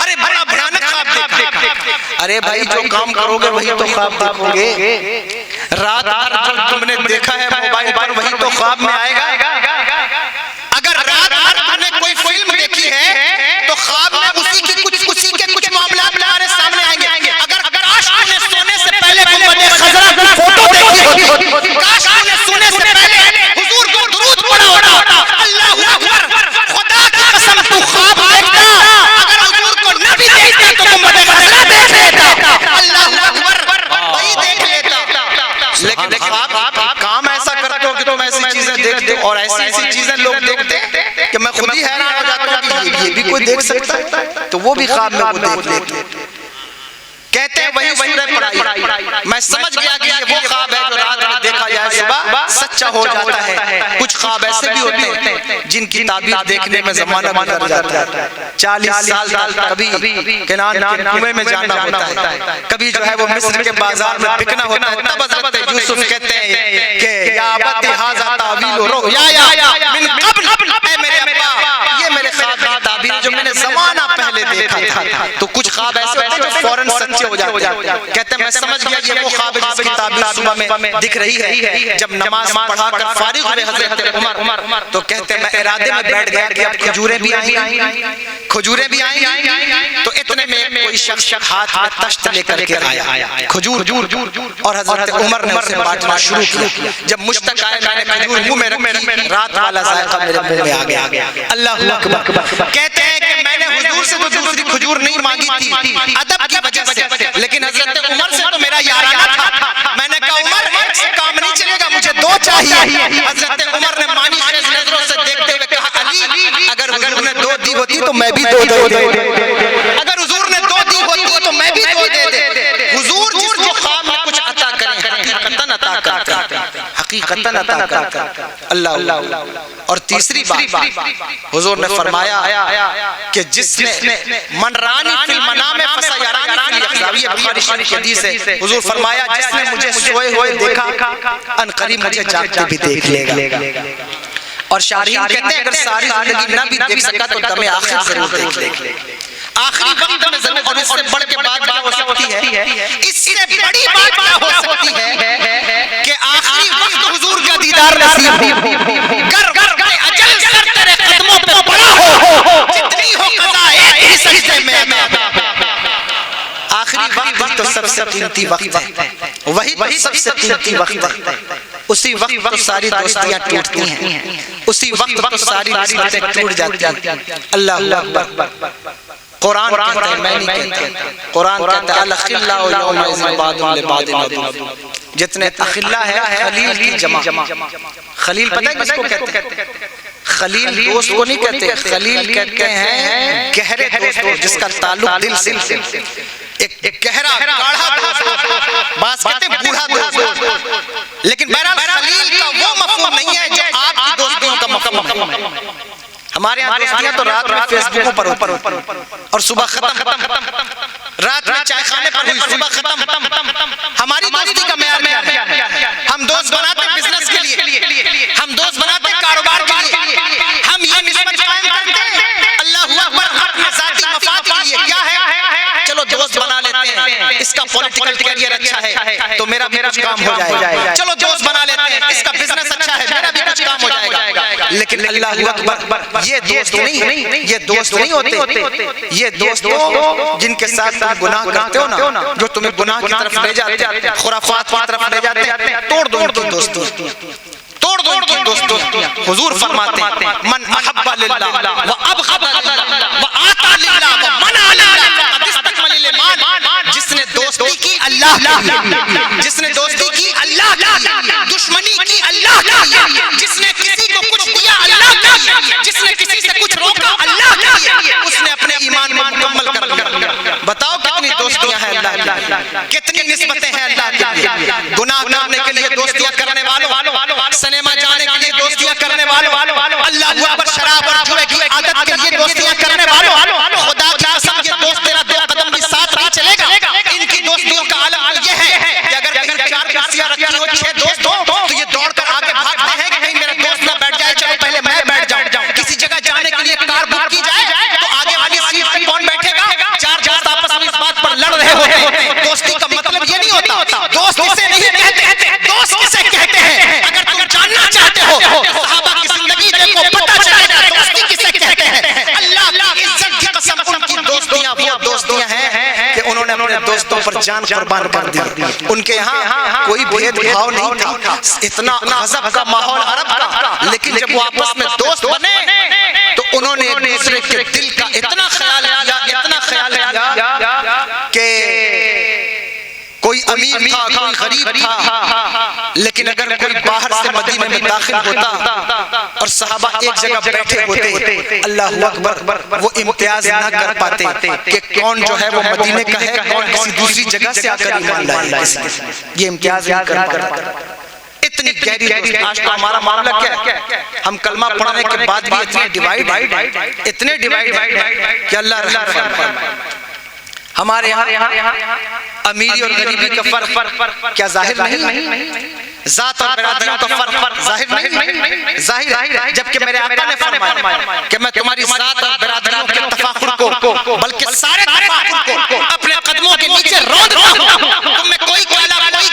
Speaker 1: ارے بڑا بھیانک خواب دیکھا. ارے بھائی جو کام کرو گے وہی تو خواب دیکھو گے. رات بھر جو تم نے دیکھا ہے موبائل پر وہی تو خواب میں آئے گا. اگر رات بھر تم نے کوئی فلم دیکھی ہے تو خواب میں اسی کے کچھ معاملات تمہارے سامنے آئیں گے. اگر کاش تم نے سونے سے پہلے گنبد خضرا کی فوٹو دیکھی ہوتی, کاش تم نے سونے سے پہلے حضور کو درود پڑھا ہوتا. اللہ اکبر, خدا کی قسم تو خواب دیکھتا, اگر حضور کو نہ بھی دیکھتا تو گنبد خضرا دیکھ لیتا. اللہ اکبر, وہی دیکھ لیتا. لیکن خواب کام ایسا کرتے ہو کہ تم ایسی چیزیں دیکھتے اور ایسی چیزیں لوگ دیکھتے کہ میں خود ہی حیران ہو جاتا ہوں کہ یہ بھی کوئی دیکھ سکتا ہے. تو وہ بھی خواب میں وہ دیکھ لیتے. کہتے ہیں وہی سورہ پڑھائی. میں سمجھ گیا کہ یہ وہ خواب ہے جو رات میں دیکھا جائے صبح سچا ہو جاتا ہے. کچھ خواب ایسے بھی ہوتے ہیں جن کی تعبیر دیکھنے میں زمانہ گزر جاتا ہے. 40 سال تک کبھی کنعان کے کنویں میں جانا ہوتا ہے, کبھی جو ہے وہ مصر کے بازار میں بکنا ہوتا ہے. تب حضرت یوسف کہتے ہیں کہ یا ابت ھذا تاویل رؤیا من قبل, اے میرے ابا یہ میرے خواب کی تعبیر جو میں نے زمانہ پہلے دیکھا تھا. تو کچھ خواب ایسے ہوتے ہیں جو فوراً سچے ہو جاتے ہیں. کہتے ہیں میں سمجھ گیا یہ وہ خواب ہے جس کی تعبیر صبح میں دکھ رہی ہے. جب نماز پڑھا کر فارغ ہوئے حضرت عمر تو کہتے ہیں میں ارادے میں بیٹھ گیا کہ اب کھجوریں بھی آئیں. تو اتنے میں کوئی شخص ہاتھ میں تشت لے کر کے آیا کھجور, اور حضرت عمر نے اسے بانٹنا شروع کیا. جب مشتاق آئے میں نے کھجور منہ میں رکھی, رات والا ذائقہ میرے منہ میں آ گیا. اللہ اکبر. کہتے ہیں کہ میں نے حضور سے تو دوسری کھجور نہیں مانگی تھی ادب کی وجہ سے, لیکن حضرت عمر سے تو میرا یارانہ تھا. میں نے کہا عمر ایک سے کام نہیں چلے گا, مجھے 2 چاہیے. حضرت عمر نے مانی خیز نظروں سے دیکھتے ہوئے کہا علی اگر حضور نے 2 دی ہوتی تو میں بھی 2 دے دیتا. اگر حضور نے 2 دی ہوتی تو میں بھی 2 دے دیتا. حضور جس کو خواب میں کچھ عطا کریں حقیقتاً عطا کرتے ہیں, حقیقتاً عطا کرتے ہیں. اللہ. اور تیسری بات حضور نے فرمایا کہ جس نے من رانی فی المنام فسیرانی فی الیقظہ, یہ بخاری شریف کی حدیث ہے. حضور فرمایا جس نے مجھے سوئے ہوئے دیکھا ان قریب مجھے جاگتے بھی دیکھ لے گا. اور شارحین کہتے ہیں اگر ساری زندگی نہ بھی دیکھ سکا تو دم آخر ضرور دیکھ لے. آخری وقت میں ضرور, اور اس سے بڑھ کے بات کیا ہو سکتی ہے, اس سے بڑی بات کیا ہو سکتی ہے کہ آخری وقت حضور کا دیدار نصیب ہو. گر اجل سر تیرے قدموں پہ پڑا ہو, جتنی ہو قضا ایک ہی سجدے میں. آخری وقت تو سب سے قیمتی وقت ہے, وہی تو سب سے قیمتی وقت ہے. اسی وقت تو ساری دوستیاں ٹوٹتی ہیں, اسی وقت تو ساری رشتیں ٹوٹ جاتی ہیں. اللہ اکبر. قرآن کہتا ہے، میں نہیں کہتا، قرآن کہتا ہے الاخلاء یومئذ بعضهم لبعض عدو، جتنے اخلاء ہے خلیل کی جمع۔ خلیل پتہ ہے کس کو کہتے ہیں؟ خلیل دوست کو نہیں کہتے، خلیل کہتے ہیں گہرے دوست جس کا تعلق دل سے، ایک گہرا گاڑھا دوست، بعض کہتے ہیں بوڑھا دوست، لیکن بہرحال خلیل کا وہ مفہوم نہیں ہے جو آپ کی دوستیوں کا مفہوم ہے۔ ہمارے یہاں دوستیاں تو رات میں فیس بکوں پر ہوتی اور صبح ختم، رات میں چائے خانے پر ہوئی، صبح ختم۔ ہماری دوستی کا معیار کیا ہے؟ ہم دوست بناتے ہیں بزنس کے لیے، ہم دوست بناتے ہیں کاروبار کے لیے، ہم یہ نسبت قائم کرتے ہیں اللہ اکبر اپنے ذاتی مفاد کے لیے، کیا ہے چلو دوست بنا لیتے ہیں، اس کا پولیٹیکل کیریئر اچھا ہے تو میرا بھی کچھ کام ہو جائے گا، چلو دوست بنا لیتے ہیں، اس کا بزنس اچھا ہے میرا بھی کچھ کام ہو جائے گا۔ لیکن اللہ اکبر یہ دوست نہیں، یہ دوست نہیں ہوتے، یہ دوست جن کے ساتھ تم گناہ کرتے ہو نا، جو تمہیں گناہ کی طرف لے جاتے ہیں، خرافات کی طرف لے جاتے ہیں، توڑ دو ان کی دوستی، توڑ دو ان کی دوستی۔ حضور فرماتے ہیں من احب للہ وابغض للہ وآتا للہ ومنع للہ فقد استکمل الایمان، جس نے دوستی کی اللہ کے لیے، جس نے دوستی کی اللہ کے لیے، دشمنی کی اللہ کے لیے، جس نے کسی کو کچھ دیا اللہ کے لیے، جس نے کسی سے کچھ روکا اللہ کے لیے، اس نے اپنے ایمان کو مکمل کر لیا۔ بتاؤ کتنی دوستیاں ہیں اللہ کے لیے، کتنی نسبتیں ہیں اللہ کے لیے۔ گناہ کرنے کے لیے دوستیاں کرنے والوں، سنیما جانے کے لیے دوستیاں کرنے والوں، اللہ اکبر شراب اور جوئے کی عادت کے لیے دوستیاں کرنے والوں، خدا کی قسم یہ دوست تیرا دو قدم بھی ساتھ نہیں چلے گا۔ ان کی دوستیوں کا عالم یہ ہے کہ اگر کہیں 4 کرسیاں رکھی ہو 6 دوست ہو تو یہ دوڑ کر آگے بھاگتے ہیں کہ کہیں میرا دوست نہ بیٹھ جائے، چلو پہلے میں بیٹھ جاؤں۔ کسی جگہ جانے کے لیے کار بک کی جائے تو آگے والی سیٹ پر کون بیٹھے گا؟ 4 دوست آپس میں اس بات پر لڑ رہے ہوتے ہیں۔ دوستی کا مطلب یہ نہیں ہوتا، دوست اسے نہیں کہتے، دوست کسے کہتے ہیں؟ اگر تم جاننا چاہتے ہو صحابہ کی زندگی دیکھو پتہ چلے گا دوستی کسے کہتے ہیں۔ اللہ کی عزت کی قسم ان کی دوستیاں وہ دوستیاں ہیں کہ انہوں نے اپنے دوستوں پر جان قربان کر دی۔ ان کے یہاں کوئی بھید بھاؤ نہیں تھا، اتنا غضب کا ماحول عرب کا، لیکن جب وہ آپس میں دوست بنے تو انہوں نے ایک دوسرے کے دل کا اتنا خیال کیا، اتنا خیال کیا کہ کوئی امیر تھا کوئی غریب تھا، لیکن اگر کوئی باہر سے مدینے میں داخل ہوتا اور صحابہ ایک جگہ بیٹھے ہوتے، اللہ اکبر وہ امتیاز نہ کر پاتے کہ کون جو ہے وہ مدینے کا ہے، کون کسی دوسری جگہ سے آ کر ایمان لائے، یہ امتیاز نہیں کر پاتے۔ اتنی گہری دوستی۔ آج تو ہمارا معاملہ کیا ہے؟ ہم کلمہ پڑھنے کے بعد بھی اتنے ڈیوائیڈ کہ اللہ رحم فرمائے۔ ہمارے یہاں امیری اور غریبی کا فرق کیا ظاہر نہیں؟ ذات اور برادریوں کا فرق ظاہر نہیں؟ ظاہر ہے، جبکہ میرے آقا نے فرمایا کہ میں تمہاری ذات اور برادریوں کے تفاخر کو بلکہ سارے تفاخر کو اپنے قدموں کے نیچے روندا ہوں۔ تم میں کوئی کالا کوئی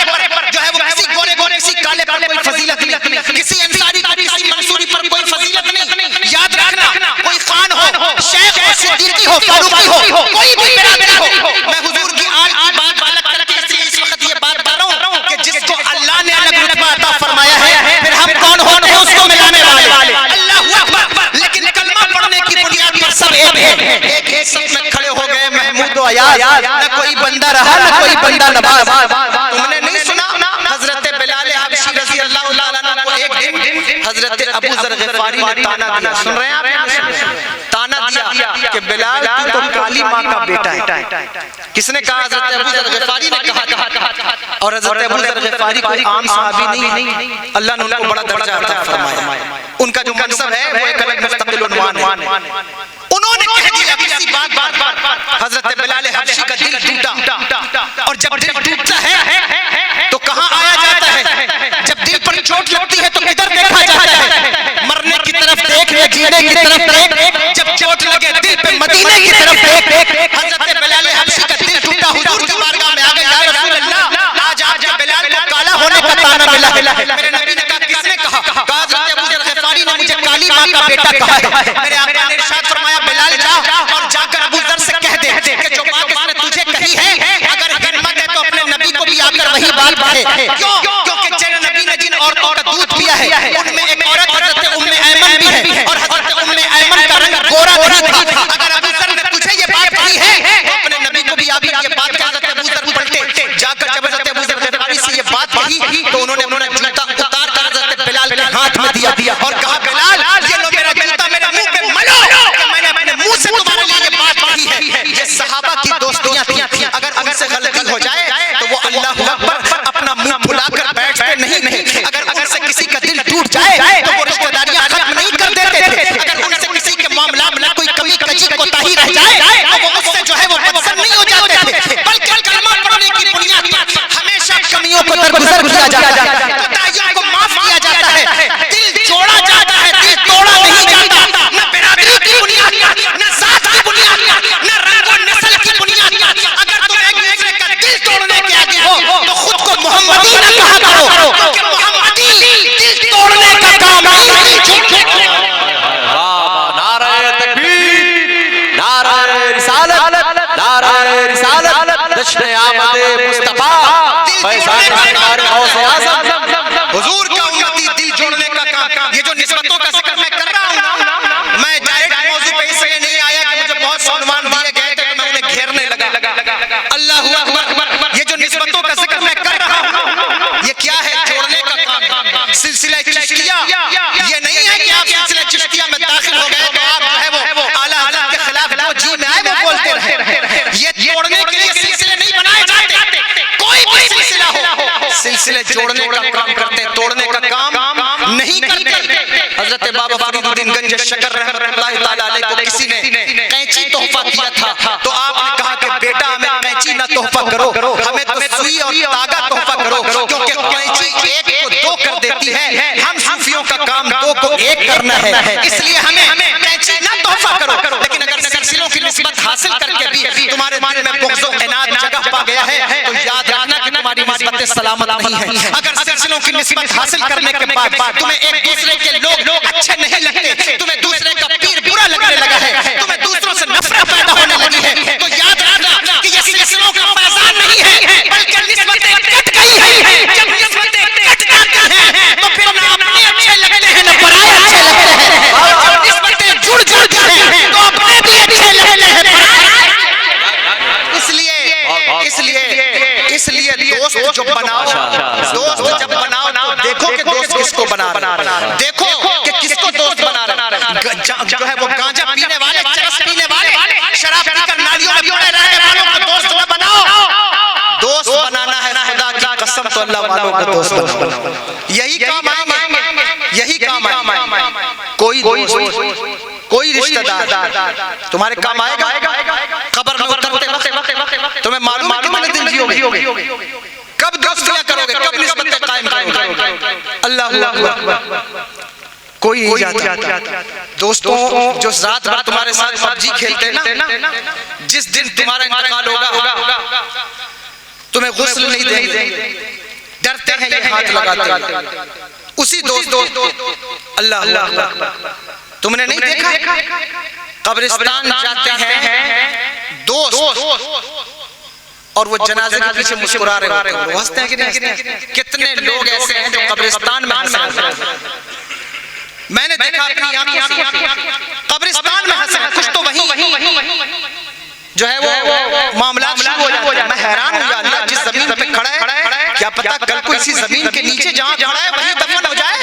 Speaker 1: گورے پر جو ہے وہ کسی گورے کسی کالے پر کوئی فضیلت نہیں، کسی انصاری پر کسی منصوری پر کوئی فضیلت نہیں۔ یاد رکھنا کوئی خان ہو، شیخ ہو، صدیقی ہو، فاروقی ہو، کوئی بھی برادری ہو، میں حضور کی آج کی بات الگ کر کے اس وقت یہ بات کر رہا ہوں کہ جس کو اللہ نے الگ رتبہ عطا فرمایا ہے، پھر ہم کون ہوتے ہیں اس کو ملانے والے۔ اللہ اکبر۔ لیکن کلمہ پڑھنے کی بنیاد پر سب ایک ہے، ایک ہی سب میں کھڑے ہو گئے محمود و ایاز، نہ کوئی بندہ رہا نہ کوئی بندہ نواز۔ تم نے نہیں سنا حضرت بلال حبشی رضی اللہ تعالیٰ عنہ کو ایک دن حضرت ابو ذر غفاری نے تانا دیا، سن رہے ہیں آپ؟ تانا دیا کہ بلال تو کالی ماں کا بیٹا ہے۔ کس نے کہا؟ حضرت ابو ذر غفاری نے کہا، اور حضرت ابو ذر غفاری کوئی عام صحابی نہیں، اللہ نے ان کو بڑا درجہ عطا فرمایا، ان کا جو منصب ہے وہ ایک الگ مستقل عنوان ہے۔ انہوں نے کہہ دیا کسی بات حضرت بلال حبشی کا دل ٹوٹا، اور جب دل ٹوٹتا ہے تو کہاں آیا جاتا ہے؟ جب دل پر چوٹ لگتی ہے تو کدھر دیکھا جاتا ہے؟ مرنے کی طرف دیکھ یا جینے کی طرف دیکھ؟ جب چوٹ لگے دل پہ مدینے کی طرف دیکھ۔ حضرت بلال حبشی کا دل ٹوٹا، حضور کی بارگاہ میں آ گئے، یا رسول اللہ آج آپ کے بلال کو کالا ہونے کا تانا ملا ہے۔ میرے نبی نے کہا کس نے کہا؟ کہا حضرت ابو ذر غفاری نے مجھے کالی ماں کا بیٹا کہا ہے۔ میرے آقا نے ارشاد فرمایا بلال جا اور جا کر ابو ذر سے کہہ دے کہ جو بات اس نے تجھے کہی ہے اگر ہمت ہے تو اپنے نبی کو بھی آ کر وہی بات کہے۔ کیوں؟ کیونکہ جن نبی نے جن عورتوں کا دودھ پیا ہے ان میں ایک عورت حضرت ام ایمن بھی ہے، اور حضرت ام ایمن کا رنگ گورا نہیں تھا۔ اگر ابو ذر نے تجھے کمی رہ جائے تو وہ اس سے جو ہے وہ بدسر نہیں ہو جاتے تھے، بلکہ کلمہ پڑھنے کی بنیاد پر ہمیشہ کمیوں کو درگزر کیا جاتا ہے، کوتاہیوں کو معاف کیا جاتا ہے، دل جوڑا جاتا ہے، دل توڑا نہیں جاتا، نہ برادری کی بنیاد پر، نہ ذات کی بنیاد پر، نہ رنگ و نسل کی بنیاد پر۔ اگر تم ایک دوسرے کا دل توڑنے کے آگے ہو تو خود کو محمدی نہ کہا کرو، کیونکہ محمدی دل توڑنے کا کام نہیں ہے۔
Speaker 2: نعرہ تکبیر، نعرہ رسالت، نعرہ رسالت، جشن آمد مصطفیٰ فیضان سرکار غوث اعظم
Speaker 1: حضور کا امتی دل جوڑنے کا کام۔ یہ جو نسبتوں کا ذکر میں کر رہا ہوں، میں ڈائریکٹ موضوع پہ اس لیے نہیں آیا کہ مجھے بہت عنوان دیے گئے تھے تو میں انہیں گھیرنے لگا۔ اللہ اکبر، یہ جو نسبتوں کا ذکر میں کر رہا ہوں یہ کیا ہے؟ جوڑنے کا کام۔ سلسلہ چشتیہ یہ نہیں ہے کہ آپ سلسلہ چشتیہ میں داخل ہو گئے تو آپ جو ہے وہ اعلیٰ حضرت کے خلاف جو جی میں آئے وہ بولتے رہے۔ یہ جوڑنے کے لیے سلسلے نہیں بنائے جاتے، کوئی بھی سلسلہ ہو، سلسلے جوڑنے کا کام کرتے، توڑنے کا کام نہیں کرتے۔ حضرت بابا فرید الدین گنج شکر رحمت اللہ تعالیٰ علیہ کو کسی نے قینچی تحفہ کیا تھا تو آپ نے کہا کہ بیٹا ہمیں قینچی نہ تحفہ کرو، ہمیں تو سوئی اور داغا تحفہ کرو، کیونکہ قینچی ایک کو دو کر دیتی ہے، ہم صوفیوں کا کام دو کو ایک کرنا ہے، اس لیے ہمیں قینچی نہ تحفہ کرو۔ لیکن اگر سلسلوں کی نسبت حاصل کر کے بھی تمہارے دل میں بغض و عناد جگہ پا گیا ہے تو یاد رکھنا کہ تمہاری نسبتیں سلامت نہیں ہیں۔ اگر سلسلوں کی نسبت حاصل کرنے کے بعد تمہیں ایک دوسرے کے لوگ اچھے نہیں لگتے، تمہیں دوسرے کا پیر برا لگنے لگا ہے، تمہیں دوسروں سے نفرت پیدا ہونے لگی ہے، تو یاد رکھنا کہ یہ سلسلوں کا فیضان نہیں ہے بلکہ نسبتیں کٹ گئی ہیں۔ جب نسبتیں کٹ جاتی ہیں تو پھر نہ اپنے اچھے لگتے ہیں نہ پرائے اچھے لگتے ہیں، اور جب نسبتیں جڑ جاتی ہیں تو اپنے بھی اچھے لگتے ہیں، اس لیے دوست جو بناؤ، دوست جب بناؤ تو دیکھو کہ دوست کس کو بنا رہا ہے، دیکھو کہ کس کو دوست بنا رہا ہے۔ جو ہے وہ گانجا پینے والے، چرس پینے والے، شراب پی کر نالیوں میں پڑے رہنے والوں کو دوست نہ بناؤ۔ دوست بنانا ہے خدا کی قسم تو اللہ والوں کو دوست بناؤ، یہی کام آئیں گے، یہی کام آئیں گے۔ کوئی دوست، کوئی رشتہ دار تمہارے کام آئے گا قبر میں اترتے وقت؟ تمہیں معلوم ہے کتنے دن جیو گے؟ کب دوستیاں کرو گے؟ کب نسبتیں قائم کرو گے؟ اللہ اکبر، کوئی نہیں جاتا۔ دوستوں جو رات بھر تمہارے ساتھ پب جی کھیلتے نا، جس دن تمہارا انتقال ہوگا تمہیں غسل نہیں دیں گے، ڈرتے ہیں یہ ہاتھ لگاتے ہیں، اسی دوست۔ اللہ اکبر، تم نے نہیں دیکھا قبرستان جاتے ہیں دوست اور وہ جنازے کے پیچھے مسکرا رہے ہوتے ہیں، وہ ہنستے ہیں کہ نہیں؟ کتنے لوگ ایسے ہیں جو قبرستان میں ہنس رہے ہیں؟ میں نے دیکھا اپنی آنکھوں سے قبرستان میں ہنس رہے ہیں، کچھ تو وہیں جو ہے وہ معاملات شروع ہو جاتے ہیں۔ میں حیران ہوں یا اللہ، جس زمین پہ کھڑا ہے کیا پتا کل کو اسی زمین کے نیچے جہاں کھڑا ہے وہیں دفن ہو جائے،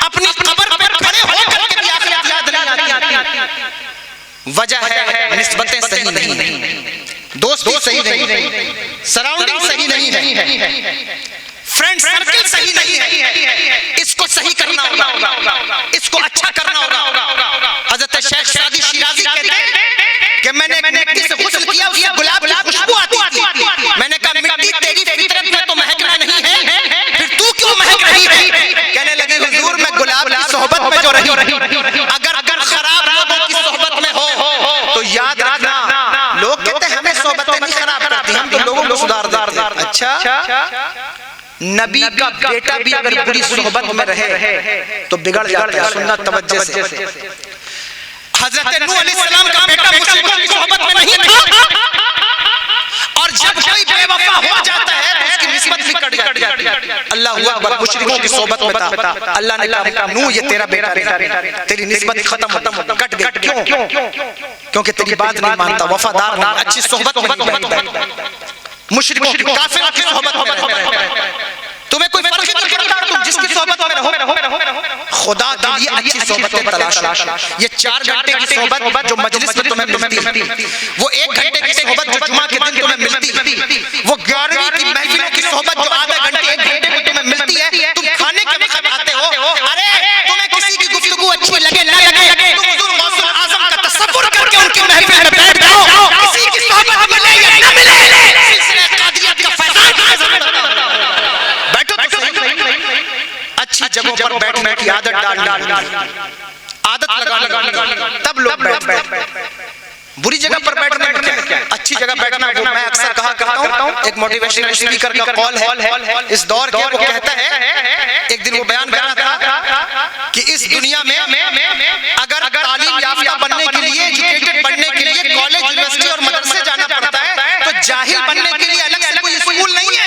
Speaker 1: اپنی قبر پہ کھڑے ہو کر کے بھی آخرت یاد نہیں آتی۔ وجہ ہے نسبتیں صحیح نہیں ہیں، دوستی صحیح نہیں ہے، سراؤنڈنگ صحیح نہیں ہے، فرینڈ سرکل صحیح نہیں ہے، اس کو صحیح کرنا ہوگا، اس کو اچھا کرنا ہوگا۔ حضرت شیخ سعدی شیرازی کہتے ہیں کہ میں نے مٹی سے غسل کیا، اس سے گلاب کی خوشبو آتی تھی، میں نے کہا مٹی تیری فطرت میں تو مہکنا نہیں ہے، پھر تو کیوں مہک رہی ہے؟ کہنے لگے حضور میں گلاب کی صحبت میں جو رہی، اگر خراب لوگوں کی صحبت میں ہو تو یاد رکھنا لوگ کہتے ہیں ہمیں صحبتیں نہیں خراب کرتی، ہم تو لوگوں کو سدھار دیتے ہیں۔ اچھا، نبی کا بیٹا بھی اگر بری صحبت میں رہے تو بگڑ جاتا ہے، سننا توجہ سے۔ حضرت نوح علیہ السلام کا بیٹا مشرکوں کی صحبت میں نہیں تھا، اور جب کوئی بے وفا ہو جاتا ہے تو اس کی نسبت بھی کٹ جاتی ہے۔ اللہ اکبر، مشرکوں کی صحبت میں تھا، اللہ نے کہا نوح یہ تیرا بیٹا نہیں، تیری نسبت ختم کٹ گئی، کیوں؟ کیونکہ تیری بات نہیں مانتا، وفادار نہیں، اچھی صحبت میں نہیں رہتا، مشرکوں کی، کافروں کی صحبت میں رہتا ہے۔ تمہیں کوئی فرق نہیں پڑتا تم جس کی صحبت میں رہو، خدا کے لیے اچھی صحبتیں تلاش۔ یہ 4 گھنٹے کی صحبت جو مجلس میں تمہیں ملتی، وہ 1 گھنٹے کی صحبت جو جمعہ کے دن تمہیں ملتی، وہ 11ویں کی محفلوں کی صحبت جو آدھے گھنٹے 1 گھنٹے میں تمہیں ملتی ہے۔ تم کھانے کے وقت آتے ہو، ارے تمہیں کسی کی گفتگو اچھی لگے نہ لگے، تم حضور غوث اعظم کا تصور کر کے ان کی کی عادت ڈالنی، عادت لگانی، تب لوگ بیٹھتے ہیں۔ بری جگہ پر بیٹھنا کیا ہے، اچھی جگہ بیٹھنا، وہ میں اکثر کہا کرتا ہوں، ایک موٹیویشنل اسپیکر کا قول ہے اس دور کے، وہ کہتا ہے، ایک دن وہ بیان کر رہا تھا کہ اس دنیا میں اگر تعلیم یافتہ بننے کے لیے، ایجوکیٹڈ بننے کے لیے کالج، یونیورسٹی اور مدرسے جانا پڑتا ہے، تو جاہل بننے کے لیے الگ سے کوئی اسکول نہیں ہے،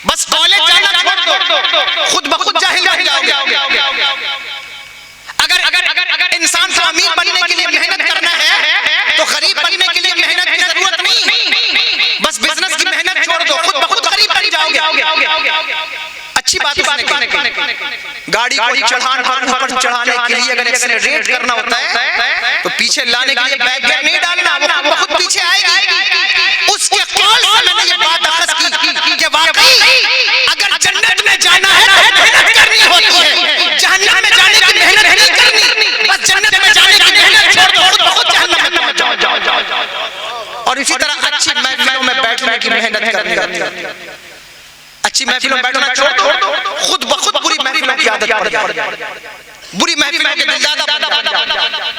Speaker 1: بس کالج جانا چھوڑ دو، خود بخود جاہل بن جاؤ گے۔ اگر انسان کو امیر بننے کے لیے محنت کرنا ہے تو غریب بننے کے لیے محنت کی ضرورت نہیں، بس بزنس کی محنت چھوڑ دو، خود بخود غریب بن جاؤ گے۔ اچھی بات اس نے کہی، گاڑی کو چڑھان پر اوپر چڑھانے کے لیے اگر ایکسلریٹ کرنا ہوتا ہے تو پیچھے لانے کے لیے بیک گیئر نہیں ڈالنا، وہ خود بخود پیچھے آئے گی۔ اس کے قول سے میں نے یہ بات اخذ کی کہ واقعی اگر جنت میں جانا ہے تو محنت کرنی ہوتی ہے، جہنم میں جانے کی محنت نہیں کرنی، بس جنت میں جانے کی محنت چھوڑ دو، خود بخود جہنم میں پہنچ جاؤ۔ اور اسی طرح اچھی محفلوں میں بیٹھنے کی محنت کرنی ہوتی ہے، اچھی محفلوں میں بیٹھنا چھوڑ دو، خود بخود بری محفلوں کی عادت پڑ جائے، بری محفلوں کے دل زیادہ بن جائے۔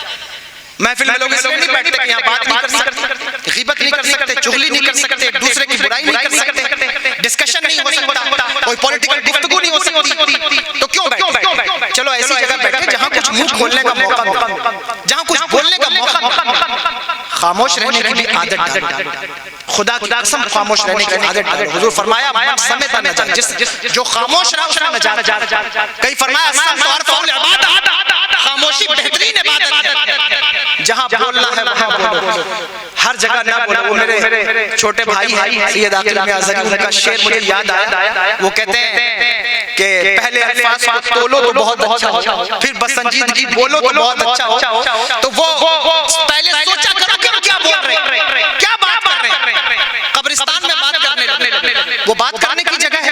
Speaker 1: محفل میں لوگ اس لیے نہیں بیٹھتے کہ یہاں بات نہیں کر سکتے، غیبت نہیں کر سکتے، چغلی نہیں کر سکتے، ایک دوسرے کی برائی نہیں کر سکتے، ڈسکشن نہیں ہو سکتا، کوئی پولیٹیکل گفتگو نہیں ہو سکتی، تو کیوں بیٹھے؟ چلو ایسی جگہ بیٹھے جہاں کچھ منہ کھولنے کا موقع ملے، جہاں کچھ بولنے کا موقع ملے۔ خاموش رہنے کی بھی عادت ڈالو، خدا کی قسم خاموش رہنے کی عادت ڈالو۔ حضور فرمایا من سمت نجا، جو خاموش رہا اس میں نجات۔ کئی فرمایا الصمت ارفع العبادہ، خاموشی بہترین عبادت ہے، جہاں بولنا ہے وہاں بولو، ہر جگہ نہ بولو۔ وہ میرے چھوٹے بھائی ہیں سید عاقل میاں زکی، ان کا شعر مجھے یاد آیا، وہ کہتے ہیں کہ پہلے الفاظ کو تولو تو بہت اچھا ہو، پھر بسنجیدگی بولو تو بہت اچھا ہو۔ تو وہ پہلے سوچا کرو کہ ہم کیا بول رہے ہیں، کیا بات کر رہے ہیں۔ قبرستان میں بات کرنے لگے، وہ بات کرنے کی جگہ ہے،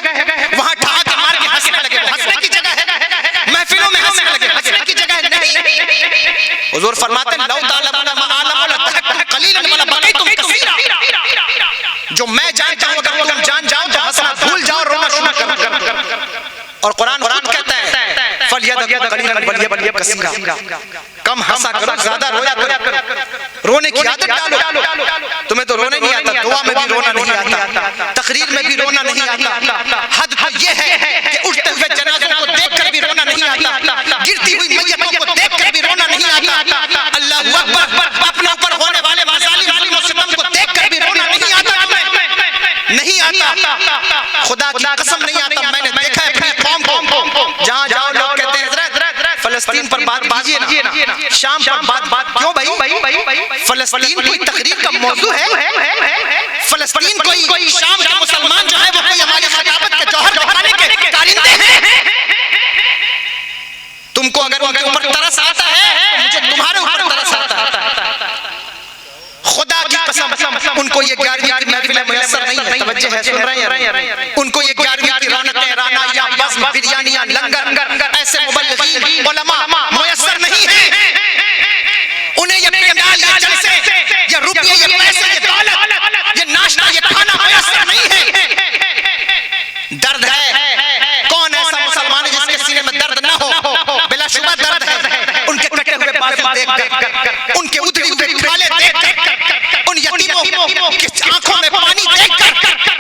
Speaker 1: وہاں ٹھاک مار کے ہنسنے لگے، وہ ہنسنے کی جگہ ہے، محفلوں میں ہنسنے لگے، ہنسنے کی جگہ نہیں۔ حضور فرماتے ہیں لو تعلمون ما اعلم لضحكتم قليلا ولبقيتم كثيرا، جو میں جانتا ہوں اگر تم جان جاؤ تو ہنسنا بھول جاؤ، رونا شروع کر۔ اور قرآن کہتا ہے فَلْيَضْحَكْ قَلِيلًا وَلْيَبْكِ كَثِيرًا، کم ہنسا کرو، زیادہ رویا کرو، رونے کی عادت ڈالو۔ تمہیں تو رونے نہیں آتا، دعا میں بھی رونا نہیں آتا، تقریر میں بھی رونا نہیں آتا، حد تو یہ ہے کہ اٹھتے ہوئے جنازوں کو دیکھ کر بھی رونا نہیں آتا، گرتی ہوئی میتوں کو دیکھ کر بھی رونا نہیں آتا، اللہ اکبر، اپنے اوپر ہونے والے مظالم ظلم و ستم کو دیکھ کر بھی رونا نہیں آتا، نہیں آتا، خدا کی قسم نہیں آتا۔ میں نے دیکھا ہے اپنی قوم کو، جہاں جاؤ لوگ کہتے ہیں حضرت فلسطین پر بات کیجئے نا، شام پر بات کیوں بھائی؟ فلسطین کوئی تقریر کا موضوع ہے؟ فلسطین کوئی شام کے مسلمان جو ہے وہ کوئی ہماری خطابت کے جوہر دکھانے کے کارندے ہیں؟ تم کو اگر ان کے اوپر ترس آتا ہے تو مجھے تمہارے اوپر ترس آتا ہے۔ خدا کی قسم ان کو یہ 11ویں کی محفل میسر نہیں ہے، توجہ ہے، سن رہے ہیں؟ ان کو یہ 11ویں کی رونقیں، رانائیاں، بزم، بریانیاں، لنگر، ایسے مبلغین علماء میسر نہیں ہیں۔ انہیں یہ پینڈال، یہ جلسے، یہ روپیے، یہ پیسے، یہ دولت، یہ ناشتہ، یہ کھانا میسر نہیں ہے۔ درد ہے، کون ایسا مسلمان ہے جس کے سینے میں درد نہ ہو؟ بلا شبہ درد ہے، ان کے کٹے ہوئے بازو دیکھ کر، ان کے ادھری ہوئے کھالے دیکھ کر، ان یتیموں کی آنکھوں میں پانی دیکھ کر،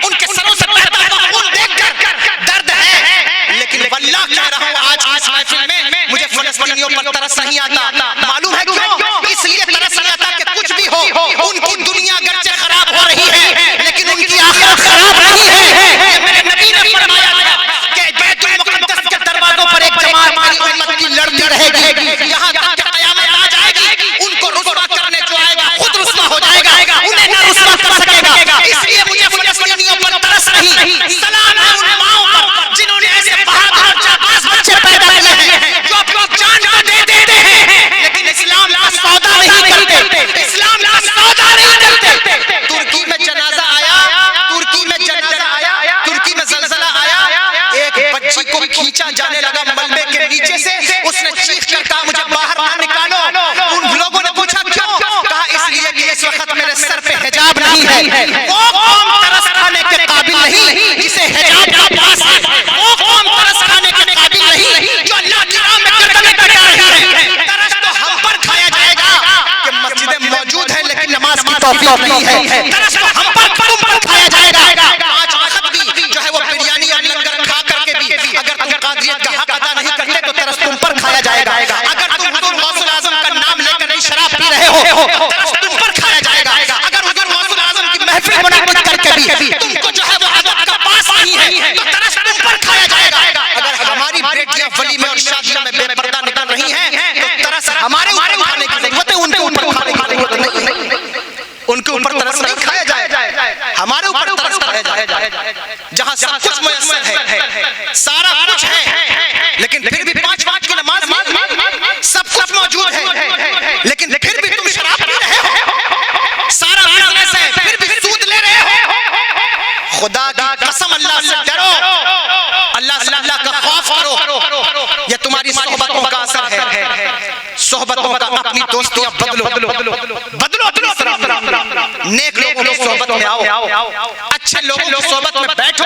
Speaker 1: ان کے سروں سے بہتا ہوا خون دیکھ کر درد ہے۔ لیکن واللہ کہہ رہا ہوں آج اس محفل میں مجھے فلسطینیوں پر ترس نہیں آتا۔ معلوم ہے کیوں؟ اس لیے ترس نہیں آتا کہ کچھ بھی ہو، ان کی دنیا گرچہ خراب ہو رہی ہے لیکن ان کی آخرت خراب نہیں ہے۔ یہ میرے نبی نے فرمایا تھا کہ بیت المقدس کے دروازوں پر ایک جماعت ہماری امت کی لڑتی رہے گی، یہاں تک کہ قیامت آ جائے گی، ان کو رسوا کرنے جو آئے گا خود رسوا ہو جائے گا، انہیں نہ رسوا کر سکے گا۔ اس لیے مجھے فلسطینیوں پر ترس نہیں، سلام ہے ان ماؤں پر جنہوں نے ایسے بہادر اور جانباز بچے پیدا کیے ہیں جو اپنی جان کو دے دیتے ہیں لیکن اسلام کا سودا نہیں کرتے، اسلام کا سودا نہیں کرتے۔ ترکی میں جنازہ آیا، ترکی میں زلزلہ آیا، ایک بچی کو کھینچا جانے لگا ملبے کے نیچے سے، اس نے چیخ کر کہا مجھے باہر نہ نکالو۔ ان لوگوں نے پوچھا کیوں؟ کہا اس لیے کہ اس وقت میرے سر پہ حجاب نہیں ہے۔ وہ قوم ترس کھانے کے قابل نہیں جسے حجاب کا پاس ہے، وہ قوم ترس کھانے کے قابل نہیں کی نماز کی توفیق دی ہے، درس کو ہم پر تم پر کھایا جائے گا. آج وقت بھی جو ہے وہ بریانی اور لنگر کھا کر کے بھی اگر تم قادریت کا حق ادا نہیں کرتے تو درس تم پر کھایا جائے گا. اگر تم حضور غوث الاعظم کا نام لے کر شراب پی رہے ہو درس تم پر کھایا جائے گا. اگر حضور غوث الاعظم کی محفل منعقد کر کے بھی تم کو جو ہے وہ ادب کا پاس نہیں ہے تو درس تم پر کھایا جائے گا. اگر ہماری بیٹیاں ولیمے اور شادیوں میں بے پردہ نکل رہی ہیں تو درس ہمارے اوپر کھانے کی ضرورت ہے، ان کے اوپر کھانے کی ضرورت نہیں. ان کے اوپر ترس نہیں کھایا جائے، ہمارے اوپر ترس کھایا جائے. جہاں سب کچھ میسر ہے، سارا کچھ ہے، لیکن پھر بھی 5 وقت کی نماز سب کچھ موجود ہے، لیکن پھر بھی تم شراب پی رہے ہو، سارا بزنس ہے پھر بھی سود لے رہے ہو. خدا کی قسم اللہ سے ڈرو، اللہ سے اللہ کا خوف کرو. یہ تمہاری صحبتوں کا اثر ہے، صحبتوں کا اپنی دوستیاں بدلو، نیک لوگوں کی صحبت میں آؤ، اچھے لوگوں کی صحبت میں بیٹھو،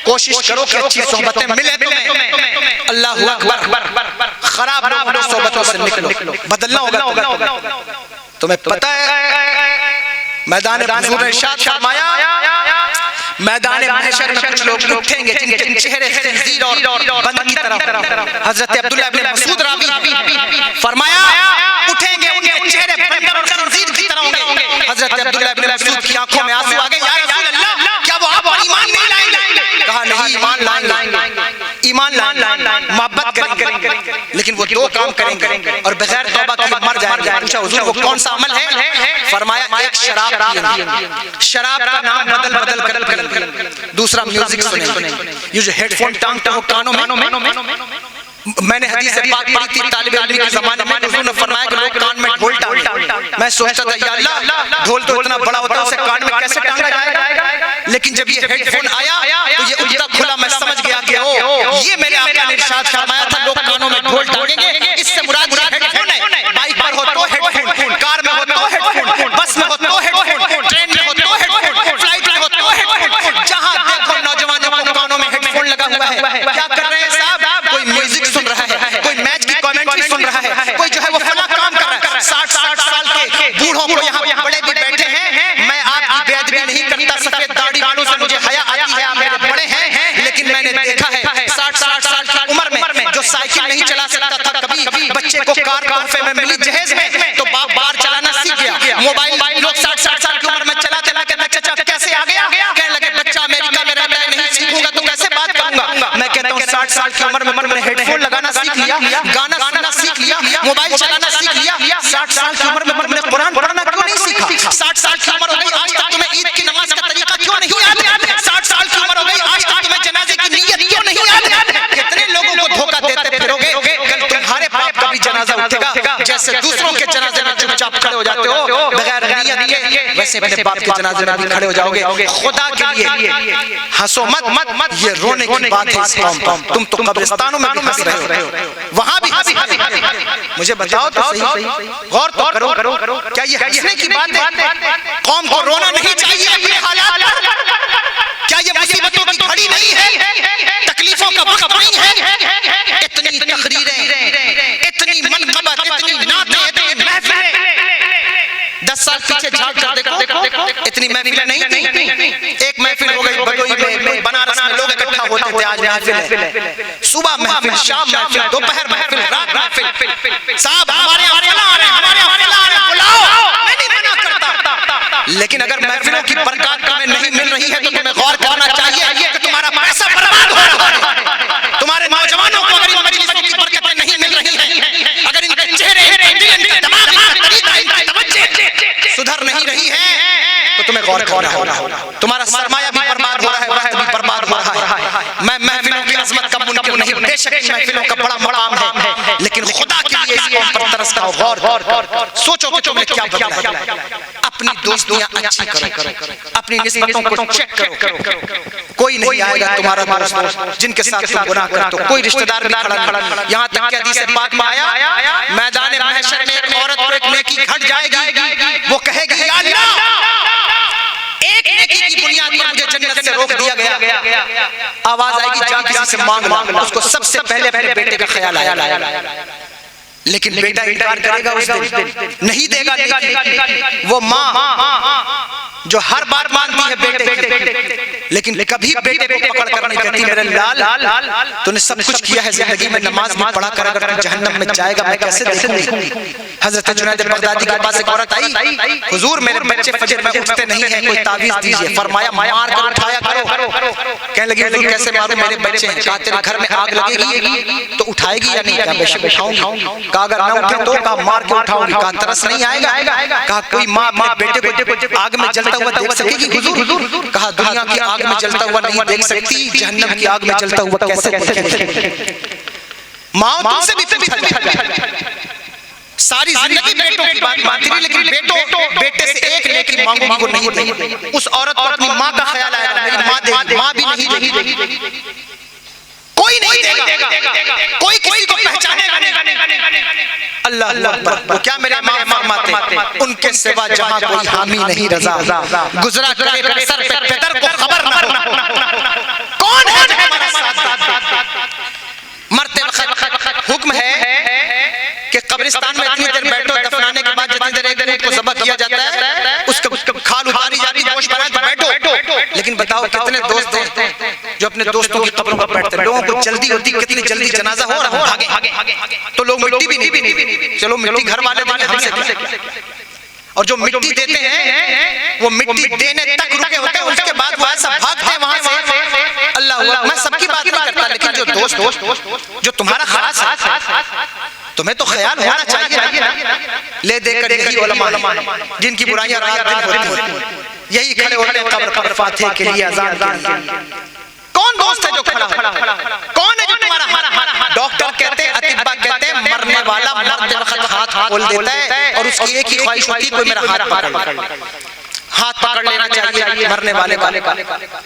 Speaker 1: کوشش کرو کہ اچھی صحبتیں ملے تمہیں. اللہ اکبر. خراب لوگوں کی صحبتوں سے نکلو، بدلنا ہوگا. تمہیں پتہ ہے میدان حضور نے ارشاد فرمایا میدان محشر میں کچھ لوگ اٹھیں گے جن کے چہرے خنزیر اور بند کی طرح. حضرت عبداللہ ابن مسعود راوی فرمایا اٹھیں گے ان کے چہرے بندر اور خنزیر کی طرح ہوں گے. حضرت عبداللہ ابن مسعود کی آنکھوں میں آنسو آ گئے، یا رسول اللہ کیا وہ آپ ایمان نہیں لائیں گے؟ کہا نہیں، ایمان لائیں گے، ایمان لائیں گے، محبت کریں گے، لیکن وہ 2 کام کریں گے اور بغیر توبہ کے مر جائیں گے. پوچھا حضور وہ کون سا عمل ہے؟ فرمایا ایک شراب پیئیں گے، شراب کا نام بدل بدل کر پیئیں گے. دوسرا میوزک سنیں گے. یہ جو ہیڈ فون ٹانگتے ہو کانوں میں، میں نے حدیث پاک پڑھی تھی طالب علم کے زمانے میں، حضور نے فرمایا کہ لوگ کان میں ڈھول ٹانگتے. میں سوچتا تھا یا اللہ ڈھول تو اتنا بڑا ہوتا ہے اسے کان میں کیسے ٹانگا جائے گا، لیکن جب یہ ہیڈ فون آیا تو یہ الٹا کھلا. میں سمجھ گیا کہ یہ میرے آقا نے ارشاد فرمایا تھا لوگ کانوں میں ڈھول ٹانگیں گے، اس سے مراد ہیڈ فون ہے. بائک پر ہو تو ہیڈ فون، کار میں ہو تو ہیڈ فون، بس میں ہو تو ہیڈ فون، ٹرین میں ہو تو ہیڈ فون، فلائٹ میں ہو تو ہیڈ فون. جہاں دیکھو نوجوانوں کو کانوں میں ہیڈ فون لگا ہوا ہے. کیا کر رہے ہیں صاحب؟ کوئی میوزک سن رہا ہے، کوئی میچ کی کامنٹری سن رہا ہے، کوئی جو ہے وہ فلاں کام کر رہا ہے. 60 سال کے بوڑھوں کو یہاں بڑے بھی بیٹھے ہیں، میں آپ کی بے ادبی نہیں کرتا، سفید داڑھی والوں سے مجھے حیا آتی ہے، آپ میرے بڑے ہیں، لیکن میں نے دیکھا ہے 60 سال کی عمر میں جو سائیکل نہیں چلا سکتا تھا، کبھی بچے کو کار تحفے میں ملی جہیز میں تو باپ بار چلانا سیکھ گیا. موبائل لوگ 60 سال کی عمر میں چلاتے لگے، چچا کیسے آ گیا؟ کہنے لگے بچہ امریکہ میں رہتا ہے، نہیں سیکھوں گا تو کیسے بات کروں گا. میں کہتا ہوں 60 سال کی عمر میں نے ہیڈ فون لگانا سیکھ لیا، گانا سننا سیکھ لیا، موبائل چلانا سیکھ لیا. 60 سال کی عمر میں نے قرآن پڑھنا کیوں نہیں سیکھا؟ 60 سال کی عمر ہو گئی آج تک تمہیں عید کی نماز کا طریقہ کیوں نہیں یاد؟ 60 سال کی عمر ہو گئی آج تک تمہیں جنازے کی نیت کیوں نہیں یاد؟ کتنے لوگوں کو دھوکہ دیتے پھرو گے، کل تمہارے باپ کا بھی جنازہ اٹھے گا. جیسے دوسروں کے جنازے میں چپ چاپ کھڑے ہو جاتے ہو بغیر نیت کے، ویسے اپنے باپ کے جنازے میں بھی کھڑے ہو جاؤ گے. خدا کے لیے ہنسو مت، یہ رونے کی بات ہے اس قوم پر. تم تو قبرستانوں میں بھی ہنس رہے ہو، وہاں بھی ہنس رہے ہو. مجھے بتاؤ تو صحیح، غور تو کرو، کیا یہ ہنسنے کی بات ہے؟ قوم کو رونا نہیں چاہیے اپنے حالات پر؟ کیا یہ مصیبتوں کی گھڑی نہیں ہے؟ تکلیفوں کا وقت نہیں ہے؟ اتنی تقریریں، اتنی منقبت، اتنی نعتیں، اتنی محفلیں. 10 سال پیچھے جھاگ کر دیکھو، اتنی محفلیں نہیں تھیں. ایک محفل ہو گئی بدوئی میں، بنارس میں لوگ اکٹھا ہوتے تھے، آج محفل ہے. صبح محفل، شام محفل، دوپہر محفل، رات محفل. صاحب ہمارے یہاں فلاں آ رہے ہیں، ہمارے یہاں فلاں آ رہے ہیں، بلاؤ، میں نہیں منع کرتا. لیکن اگر محفلوں کی برکات تمہیں نہیں مل رہی ہے تو تمہیں غور کرنا چاہیے کہ تمہارا پیسہ برباد ہو رہا ہے. تمہارے نوجوانوں کو اگر ان مجلسوں کی برکتیں نہیں مل رہی ہیں، اگر ان کے چہرے، ان کے دل، ان کے دماغ، ان کا طریقہ، ان کی توجہ سدھر نہیں رہی ہے تو تمہیں غور کرنا ہوگا. تمہارا سرمایہ بھی برباد ہو رہا ہے، وقت بھی برباد ہو رہا ہے. میں محفلوں کی عظمت کا منکر نہیں، بے شک ان محفلوں کا بڑا مقام ہے، لیکن خدا کے لیے اس قوم پر ترس کھاؤ. غور سوچو کہ تم نے کیا بدلا ہے. اپنی دوستیاں اچھی کرو، اپنی نسبتوں کو چیک کرو. کوئی نہیں آئے گا تمہارا دوست جن کے ساتھ تم گناہ کرتے ہو. کوئی رشتہ دار بھی کھڑا نہیں. یہاں تک کہ حدیث پاک میں آیا میدان محشر میں ایک عورت کو ایک نیکی گھٹ جائے گی، وہ کہے گی یا اللہ ایک نیکی کی بنیاد پر مجھے جنت سے روک دیا گیا. آواز آئے گی جا کسی سے مانگ لا. اس کو سب سے پہلے اپنے بیٹے کا خیال آیا. لیکن بیٹا انکار کرے گا اس دن, نہیں دے گا. لیکن وہ ماں جو ہر بار مانتی ہے بیٹے لیکن کبھی بیٹے کو پکڑ کر نہیں کہتی میرے لال تو نے سب کچھ کیا ہے زندگی میں, نماز بھی پڑھا کر اگر تو جہنم میں جائے گا میں کیسے دیکھوں گی. حضرت جنید بغدادی کے پاس ایک عورت آئی, حضور میرے بچے فجر میں اٹھتے نہیں ہیں, کوئی تعویذ دیجئے. فرمایا مار کر اٹھایا کرو. کہنے لگی حضور کیسے ماروں, میرے بچے ہیں. کہا تیرے گھر میں آگ لگے گی تو اٹھائے گی یا نہیں؟ کہا بے شک اٹھاؤں گی. کہا اگر نہ اٹھے تو؟ کہا مار کے اٹھاؤں گی. کہا ترس نہیں آئے گا؟ کہا کوئی ماں اپنے بیٹے کو آگ میں جلتا ہوا دیکھ سکے گی حضور؟ کہا دنیا کی آگ میں جلتا ہوا نہیں دیکھ سکتی, جہنم کی آگ میں جلتا ہوا کیسے دیکھے؟ ماں تم سے بھی پوچھا جائے. ساری زندگی بیٹوں کی بات مانتی رہی لیکن بیٹے سے ایک نیکی مانگو گی وہ نہیں دے گی. اس عورت کو اپنی ماں کا خیال آیا گا, میری ماں دے گی. ماں بھی نہیں دے گی, کوئی نہیں دے گا, کوئی کسی کو پہچانے گا نہیں. اللہ اکبر. وہ کیا میرے امام فرماتے ان کے سوا جہاں کوئی حامی نہیں رضا, گزرا کرے سر پہ پدر کو خبر نہ ہو. کون ہے جو ہمارا ساتھ دے؟ مرتے وقت حکم ہے کہ قبرستان میں اتنی دیر بیٹھو, دفنانے کے بعد جتنی دیر ایک اونٹ کو ذبح کیا جاتا ہے اس کا کھال اتاری جاتی, گوشت بنا تو بیٹھو. لیکن بتاؤ کتنے دوست ہیں جو اپنے دوستوں کی قبروں پر بیٹھتے ہیں. لوگوں کو جلدی ہوتی, کتنی جلدی جنازہ ہو رہا بھاگے تو لوگ مٹی بھی نہیں. چلو مٹی گھر والے دیں گے, ہم سے اور جو مٹی دیتے ہیں وہ مٹی دینے تک رکے ہوتے ہیں, اس کے بعد وہ ایسا بھاگتے ہیں وہاں سے. اللہ میں سب کی بات نہیں کرتا لیکن جو دوست جو تمہارا خاص ہے تمہیں تو خیال ہونا چاہیے لے دے کر. یہی علماء جن کی برائیاں رات دن ہوتی ہیں, یہی کھڑے ہوتے ہیں قبر پر فاتحے کے لیے, اذان کے لیے. کون دوست ہے جو کھڑا ہے؟ کون ہے جو تمہارا؟ ڈاکٹر کہتے ہیں, اطباء کہتے ہیں مرنے والا مرتے وقت ہاتھ کھول دیتا ہے اور اس کی ایک ہی خواہش ہوتی ہے کوئی میرا ہاتھ پکڑ لے. ہاتھ پکڑ لینا چاہیے مرنے والے کا,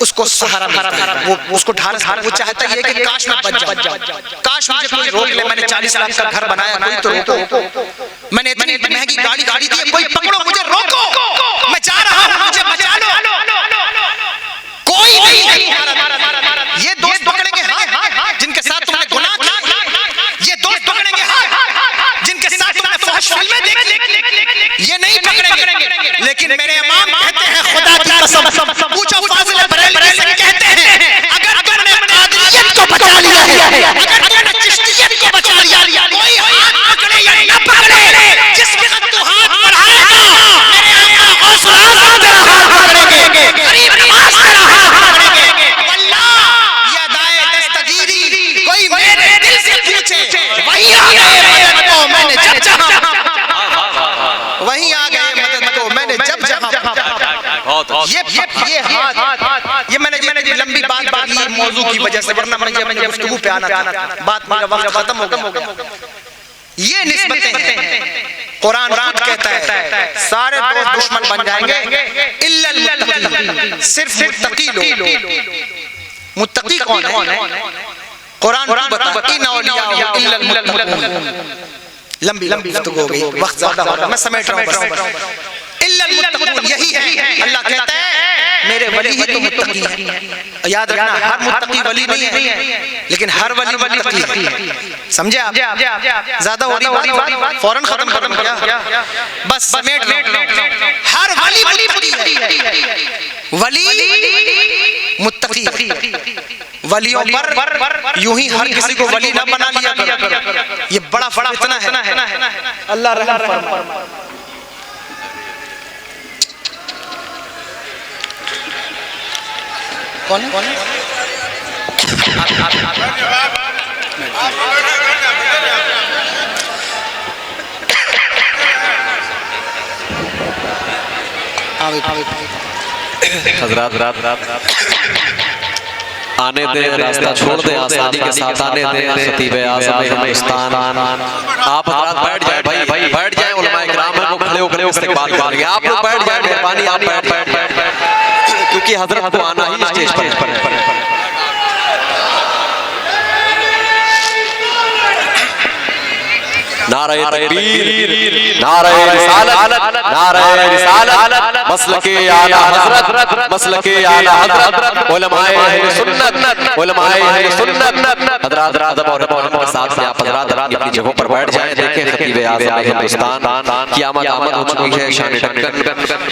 Speaker 1: اس کو سہارا ملتا ہے, وہ اس کو ڈھال, وہ چاہتا ہے کہ کاش میں بچ جاؤں, کاش مجھے کوئی روک لے. میں نے 40 لاکھ کا گھر بنایا, کوئی تو روکو. میں نے اتنی مہنگی گاڑی دی, کوئی پکڑو مجھے, روکو, میں جا رہا ہوں, مجھے بچا لو. کوئی نہیں ہے. یہ دوست پکڑیں گے ہاں جن کے ساتھ تم نے گناہ کیا, یہ دوست پکڑیں گے ہاں جن کے ساتھ تم نے فحش فلمیں دیکھی, یہ نہیں پکڑیں گے. لیکن میرے امام کہتے ہیں خدا کی قسم, پوچھو فاضل بریلوی سے, کہتے ہیں اگر تم نے قادریت کو بچا لیا ہے, اگر تم نے چشتیت کو بچا لیا, کوئی ہاتھ پکڑے یا نہ پکڑے, جس وقت تو ہاتھ بڑھائے گا میرے آقا غوث اعظم تیرا ہاتھ پکڑیں گے, غریب نواز تیرا ہاتھ پکڑیں گے. واللہ یہ ادائے دستگیری کوئی میرے دل سے پوچھے, وہی آ گئے مدد کو میں نے جب جہاں, وہی آ گئے مدد کو میں نے جب جہاں. یہ ہاتھ, یہ میں نے لمبی بات باقی موضوع کی وجہ سے, ورنہ مجھے گفتگو پہ آنا تھا, بات میرا وقت ختم ہو گیا. یہ نسبتیں ہیں. قرآن خود کہتا ہے سارے دوست دشمن بن جائیں گے الا المتقین, صرف متقی لوگ. متقی کون ہے؟ قرآن خود بتا ان اولیاء الا المتقون. لمبی گفتگو ہو گئی, وقت زیادہ ہو رہا, میں سمیٹ رہا ہوں بس. الا المتقون یہی ہے. اللہ کہتا ہے میرے ولی ہی تو متقی ہیں. یاد رکھنا ہر متقی ولی نہیں ہے لیکن ہر ولی متقی ہے. سمجھے آپ؟ زیادہ ہو رہی بات, فوراً ختم کیا, بس سمیٹ لو. ہر ولی متقی ہے, ولی متقی ہے. ولیوں پر یوں ہی ہر کسی کو ولی نہ بنا لیا کرو, یہ بڑا فتنہ ہے. اللہ رحم فرمائے. کون ہے؟
Speaker 2: حضرات آنے دیں, راستہ چھوڑ دیں, آسانی کے ساتھ آنے دیں. خطیب اعظم ہندوستان آپ حضرات بیٹھ جائیں, بھائی بیٹھ جائیں. علماء کرام کو کھڑے ہو کر استقبال کریں گے. آپ لوگ بیٹھ جائیں, مہربانی آپ بیٹھ جائیں کیونکہ حضرت کو آنا ہی اسٹیج پر ہے. نعرہ تکبیر, نعرہ رسالت, نعرہ رسالت مسلک اعلی حضرت مسلک اعلی حضرت علماء اہل سنت علماء اہل سنت حضرات ادب اور احترام کے ساتھ آپ حضرات اپنی جگہوں پر بیٹھ جائیں. دیکھیں خطیب اعظم ہندوستان کی آمد ہو چکی ہے. شان ٹکن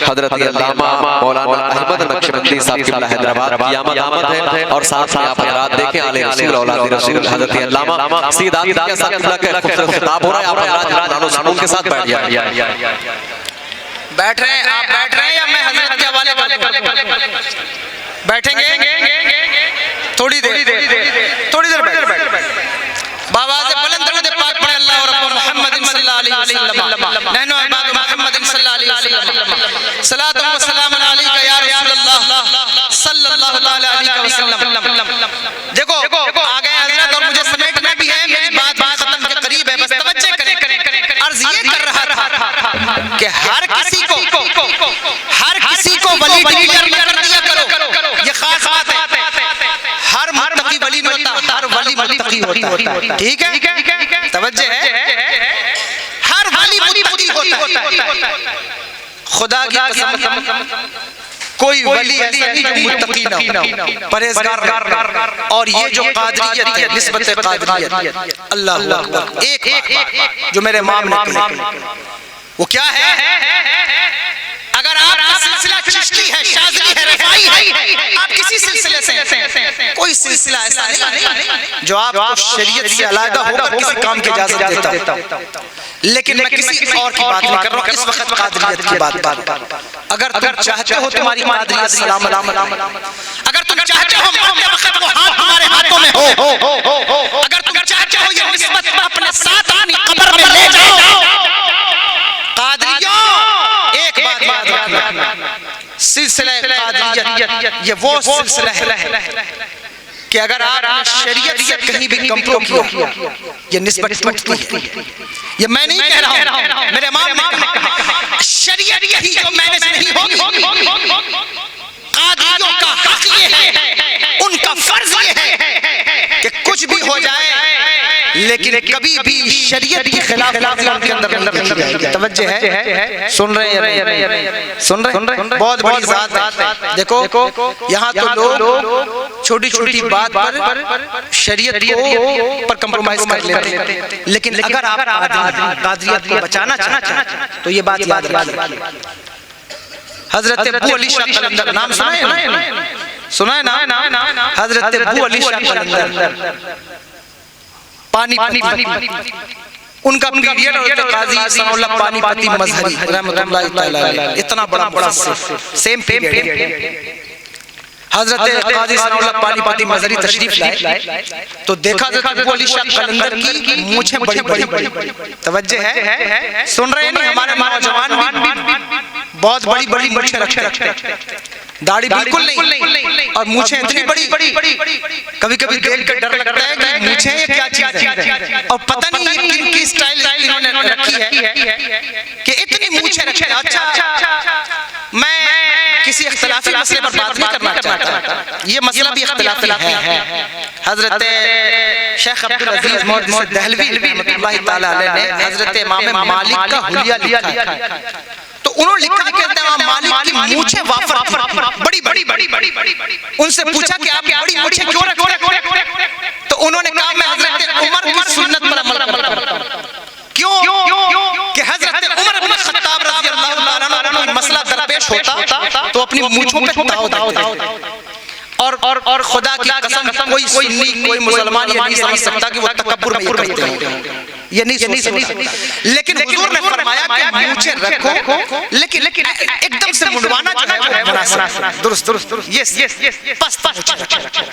Speaker 2: حضرت علامہ مولانا احمد نقشبندی صاحب قبلہ حیدرآباد کی آمد ہے. اور ساتھ میں آپ حضرات دیکھیں آل رسول اولاد رسول حضرت علامہ سید آدھی کے ساتھ قبلہ کے خوبصورت خطاب ہو رہا ہے. آپ حضرات جلال و سکون کے ساتھ بیٹھ جائیں.
Speaker 1: بیٹھ رہے ہیں آپ بیٹھ رہے ہیں یا میں حضرت کے حوالے بیٹھیں گے تھوڑی دیر بیٹھ بابا سے بلند درود پاک پڑھے اللہ رب محمد صلی اللہ علیہ وسلم نحنو عباد محمد صلی اللہ علیہ وسلم صلاۃ و سلام علیک یا رسول اللہ صلی اللہ علیہ وسلم. دیکھو آ گئے حضرت اور مجھے سمیٹنا بھی ہے. میری بات ختم کے قریب ہے. بس توجہ کریں. عرض یہ کر رہا تھا کہ ہر کسی کو ولی ڈیلیٹر نہ کر دیا کرو. یہ خاص بات ہے. ہر متقی ولی نہیں ہوتا, ہر ولی متقی ہوتا ہے. ٹھیک ہے, توجہ ہے. ہر ولی متقی ہوتا ہے. خدا کی قسم کوئی ولی ایسا نہیں جو متقی نہ ہو, پرہیزگار. اور یہ جو قادریت ہے, نسبت قادریت, اللہ اکبر, ایک بات جو میرے امام نے کہی وہ کیا ہے؟ اگر آپ کا سلسلہ چشتی ہے, شاذلی ہے, رفاعی ہے, آپ کسی سلسلے سے, کوئی سلسلہ ایسا نہیں جو آپ کو شریعت سے علیحدہ ہو کر کسی کام کی اجازت دیتا. لیکن میں کسی اور کی بات نہیں کر رہا ہوں, اس وقت قادریت کی بات. اگر تم چاہتے ہو تمہاری قادریت سلامت, اگر تم چاہتے ہو موت وقت وہ ہاتھ تمہارے ہاتھوں میں ہو, اگر تم چاہتے ہو یہ نسبت اپنے ساتھ اپنی قبر میں لے جاؤ. قادریوں ایک بات یاد رکھنا, سلسلہ قادریت یہ وہ سلسلہ ہے کہ اگر آپ شریعت سے کہیں بھی کمپرو کیا یہ نسبت ٹوٹتی ہے. یہ میں نہیں کہہ رہا ہوں, میرے امام نے کہا شریعت کی جو مینج نہیں ہوگی, قادریوں کا حق یہ ہے, ان کا فرض یہ ہے کہ کچھ بھی ہو جائے لیکن کبھی بھی شریعت کی خلاف ان کے اندر نہیں کی جائے گی. توجہ ہے, سن رہے ہیں, سن رہے ہیں, بہت بڑی ذات ہے. دیکھو یہاں تو لوگ چھوٹی چھوٹی بات پر شریعت پر کمپرومائز کر لیتے ہیں, لیکن اگر آپ قادریت کو بچانا چاہتے ہیں تو یہ بات یاد رکھیے. حضرت ابو علی شاہ قلندر نام سنا ہے نا, حضرت ابو علی شاہ قلندر پانی ان کا پیریڈ اور قاضی ثناء اللہ پانی پتی مظہری رحمۃ اللہ تعالی علیہ, اتنا بڑا سیم پیریڈ. حضرت قاضی ثناء اللہ پانی پتی مظہری تشریف لائے تو دیکھا حضرت ابو علی شاہ قلندر کی مونچھیں بڑی بڑی. توجہ ہے, سن رہے ہیں, ہمارے نوجوان بھی بہت بڑی مونچھیں رکھتے ہیں, داڑھی بالکل نہیں اور مونچھیں اتنی بڑی, کبھی دیکھ کر ڈر لگتا ہے کہ مونچھیں یہ کیا چیز ہے, اور پتہ نہیں کن کی سٹائل انہوں نے رکھی ہے کہ اتنی مونچھیں رکھتے ہیں. اچھا, میں کسی اختلافی مسئلے پر بات نہیں کرنا چاہتا, یہ مسئلہ بھی اختلافی ہے. حضرت شیخ عبدالعزیز محمد دہلوی رحمۃ اللہ تعالی علیہ نے حضرت امام مالک کا حلیہ لکھا ہے, تو انہوں نے لکھا کہ امام مالک کی مونچھیں وافر تھی, بڑی. ان سے پوچھا کہ آپ بڑی مونچھیں کیوں رکھتے ہیں, تو انہوں نے کہا میں حضرت عمر کی سنت پر عمل کرتا ہوں. کیوں کہ حضرت عمر بن خطاب رضی اللہ تعالیٰ عنہ کوئی مسئلہ درپیش ہوتا تو اپنی مونچھوں پہ داؤ دیتے, اور خدا کی قسم کوئی مسلمان یہ نہیں سمجھ سکتا کہ وہ تکبر میں یہ کرتے ہیں, یہ نہیں سمجھ سکتا. لیکن حضور نے فرمایا کہ مونچھیں رکھو, لیکن ایک دم سے منڈوانا جو ہے مناسب, درست, یس, پست مونچھیں رکھو.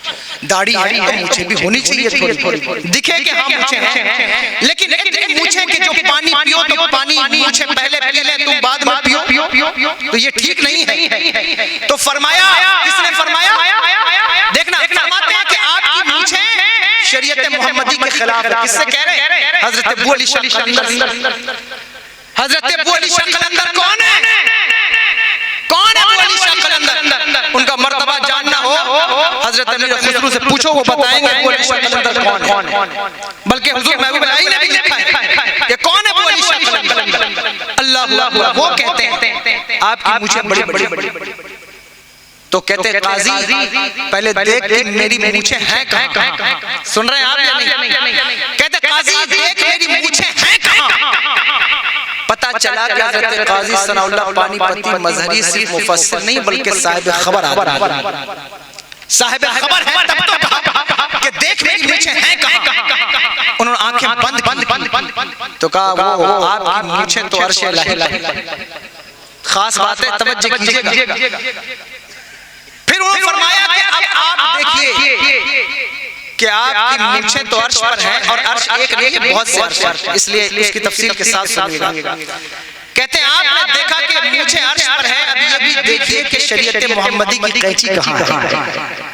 Speaker 1: داڑھی ہے تو مونچھیں بھی ہونی چاہیے تھوڑی, دکھے کہ ہاں مونچھیں ہیں, لیکن اتنی مونچھیں کہ جو پانی پیو تو پانی مونچھیں پہلے پی لیں تم بعد میں پیو, تو یہ ٹھیک نہیں ہے. تو فرمایا, کس نے فرمایا, دیکھنا فرماتے ہیں کہ آپ کی مونچھیں شریعت محمدی کے خلاف ہے. کس سے کہہ رہے ہیں؟ حضرت ابو علی شاہ قلندر. حضرت ابو علی شاہ قلندر کون ہے ابو علی شاہ قلندر؟ ان کا مرتبہ جاننا ہو حضرت امیر خسرو سے پوچھو, وہ بتائیں گے ابو علی شاہ قلندر کون ہے. بلکہ حضور محبوب الہی نے بھی لکھا ہے کہ کون ہے ابو علی شاہ قلندر. اللہ اکبر. وہ کہتے ہیں آپ کی مونچھیں بڑی بڑی. تو کہتے ہیں قاضی پہلے دیکھ کہ میری مونچھیں ہیں کہاں. سن رہے ہیں آپ یا نہیں؟ کہتے ہیں قاضی دیکھ میری مونچھیں ہیں کہاں. پتہ چلا کہ حضرت قاضی ثناء اللہ پانی پتی مظہری صرف مفسر نہیں بلکہ صاحب خبر آدمی. صاحب خبر ہے تب تو کہا کہ دیکھ میری مونچھیں ہیں کہاں. انہوں نے آنکھیں بند تو کہا وہ آپ کی مونچھیں تو عرش الہی. خاص بات ہے توجہ کیجئے گا. پھر انہوں نے فرمایا کہ اب آپ دیکھیے کہ آپ کی مونچھیں تو عرش پر ہیں اور عرش ایک نہیں ہے بہت سے عرش ہیں. اس لیے اس کی تفصیل کے ساتھ سنیے گا. کہتے ہیں آپ نے دیکھا کہ مونچھیں عرش پر ہیں. ابھی یہ بھی دیکھیے کہ شریعت محمدی کی قینچی کہاں ہے.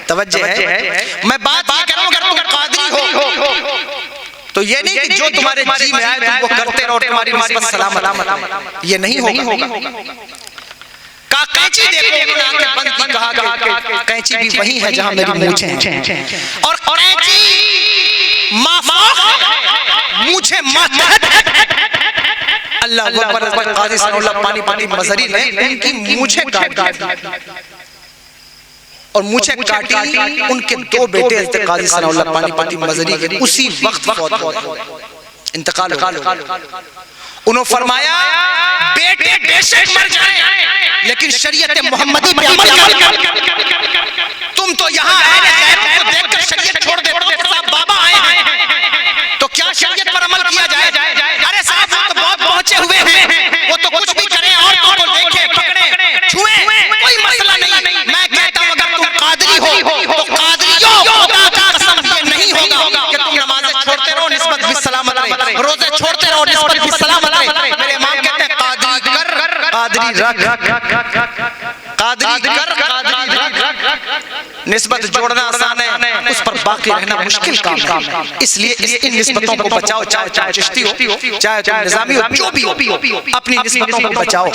Speaker 1: توجہ ہے. میں بات یہ کروں اگر تم قادری ہو تو یہ نہیں کہ جو تمہارے جی میں آئے تم وہ کرتے رہو تمہاری نسبت سلامت. یہ نہیں ہوگا. کہا قینچی دیکھو. انہوں نے آنکھیں بند کی. کہا کہ قینچی بھی وہی ہے جہاں میری مونچھیں ہیں اور قینچی مافوق ہے مونچھیں ماتحت ہے. اللہ اکبر. قاضی ثناء اللہ پانی پتی مظہری نے ان کی مونچھیں کاٹ دی اور مونچھیں کاٹی. ان کے دو بیٹے حضرت قاضی ثناء اللہ پانی پتی مظہری کے اسی وقت فوت ہو انتقال ہو. انہوں فرمایا بیٹے بے شک مر جائیں لیکن شریعت محمدی پہ عمل کر. تم تو یہاں اہل غیب کو دیکھ کر شریعت چھوڑ دیتے ہو. صاحب بابا آئے ہیں تو کیا شریعت پر عمل کیا جائے؟ ارے صاحب وہ تو بہت پہنچے ہوئے ہیں. وہ تو کچھ بھی کریں عورتوں کو دیکھیں پکڑیں چھوئیں کوئی مسئلہ نہیں. میں کہتا ہوں اگر تم قادری ہو تو قادریوں خدا کا قسم یہ نہیں ہوگا کہ تم نمازیں چھوڑتے رہو نسبت بھی سلامت رہے, روزے چھوڑتے رہو نسبت بھی سلامت رہے. میرے امام کہتے ہیں قادری کر قادری رکھ, قادری کر قادری رکھ. نسبت جوڑنا آسان ہے, اس پر باقی رہنا مشکل کام ہے. اس لیے ان نسبتوں کو بچاؤ, چاہے چشتی ہو چاہے تم نظامی ہو جو بھی ہو, اپنی نسبتوں کو بچاؤ.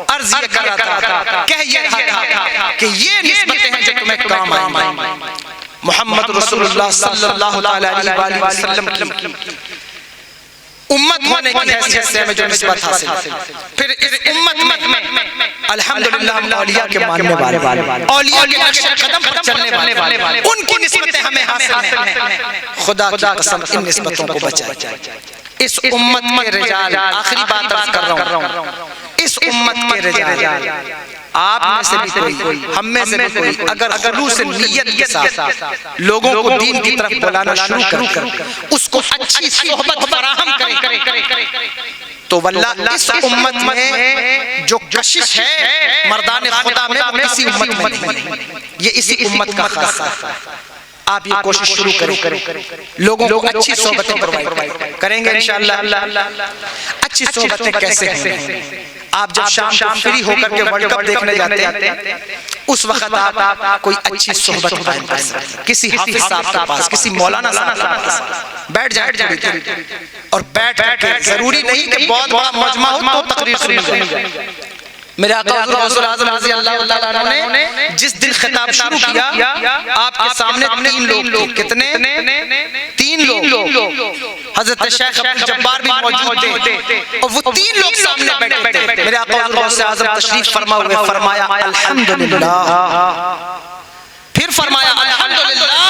Speaker 1: عرض یہ کر رہا تھا, کہہ یہ رہا تھا کہ یہ نسبتیں ہیں جو تمہیں کام آئیں. محمد رسول اللہ صلی اللہ علیہ وآلہ وسلم کی امت ہونے کی حیثیت سے ہمیں جو نسبت حاصل, پھر اس امت میں الحمدللہ ہم اولیاء کے ماننے والے, اولیاء کے نقش قدم پر چلنے والے, ان کی نسبتیں ہمیں حاصل ہیں. خدا کی قسم ان نسبتوں کو بچائے. اس امت کے رجال, آخری بات عرض کر رہا ہوں, اس امت کے رجال آپ میں سے بھی کوئی, ہم میں سے بھی کوئی اگر خلوص نیت کے ساتھ لوگوں کو دین کی طرف بلانا شروع کر اس کو اچھی صحبت فراہم کرے تو واللہ اس امت میں جو کشش ہے مردان خدا میں وہ کسی امت میں نہیں, یہ اسی امت کا خاصہ ہے. آپ یہ کوشش شروع کریں, لوگوں کو اچھی صحبتیں پرووائڈ کریں گے انشاءاللہ. اچھی صحبتیں کیسے ہیں؟ آپ جب شام کو فری ہو کر کے ورلڈ کپ دیکھنے جاتے ہیں اس وقت آپ کوئی اچھی صحبت قائم کر سکتے ہیں. کسی حافظ صاحب کے پاس, کسی مولانا صاحب کے پاس بیٹھ جائیں اور بیٹھ کر, ضروری نہیں کہ بہت بڑا مجمع ہو تو تقریر سنی جائے. میرے آقا حضور رسول اعظم رضی اللہ تعالیٰ عنہ نے جس دن خطاب شروع کیا آپ کے سامنے 3 لوگ, کتنے 3 لوگ, حضرت شیخ عبدالجبار بھی موجود تھے اور وہ 3 لوگ سامنے بیٹھے تھے. میرے آقا حضور رسول اعظم تشریف فرما ہوئے فرمایا الحمدللہ, پھر فرمایا الحمدللہ,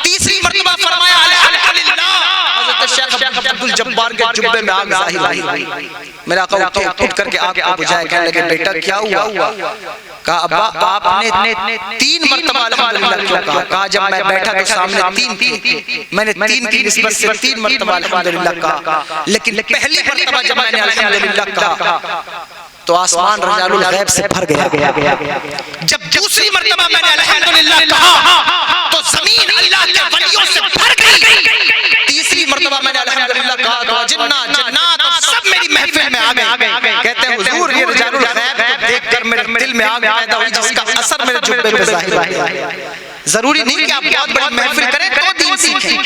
Speaker 1: تیسری مرتبہ فرمایا الحمدللہ. حضرت شیخ عبدالجبار کے جبے میں آگ ظاہر ہوئی. میرا آقا اٹھ کر کے آگ کو بجھائے, کہنے لگے بیٹا کیا ہوا؟ کہا ابا آپ نے 3 مرتبہ الحمدللہ کیوں کہا؟ کہا جب میں بیٹھا تو سامنے 3 تھی, میں نے 3 کی نسبت سے 3 مرتبہ الحمدللہ کہا, لیکن پہلی مرتبہ جب میں نے الحمدللہ کہا تو آسمان رجال الغیب سے بھر گیا. جب دوسری مرتبہ میں نے الحمدللہ کہا تو زمین اللہ کے ولیوں سے بھر گئی. تیسری مرتبہ میں نے الحمدللہ کہا تو جنات سب میری محفل میں آ گئے. کہتے ہیں حضور یہ رجال الغیب کو دیکھ کر میرے دل میں آگ پیدا ہوئی جس کا اثر میرے جبے پہ ظاہر ہوا. ضروری نہیں کہ آپ بہت بڑی محفل کریں تو دین سیکھیں,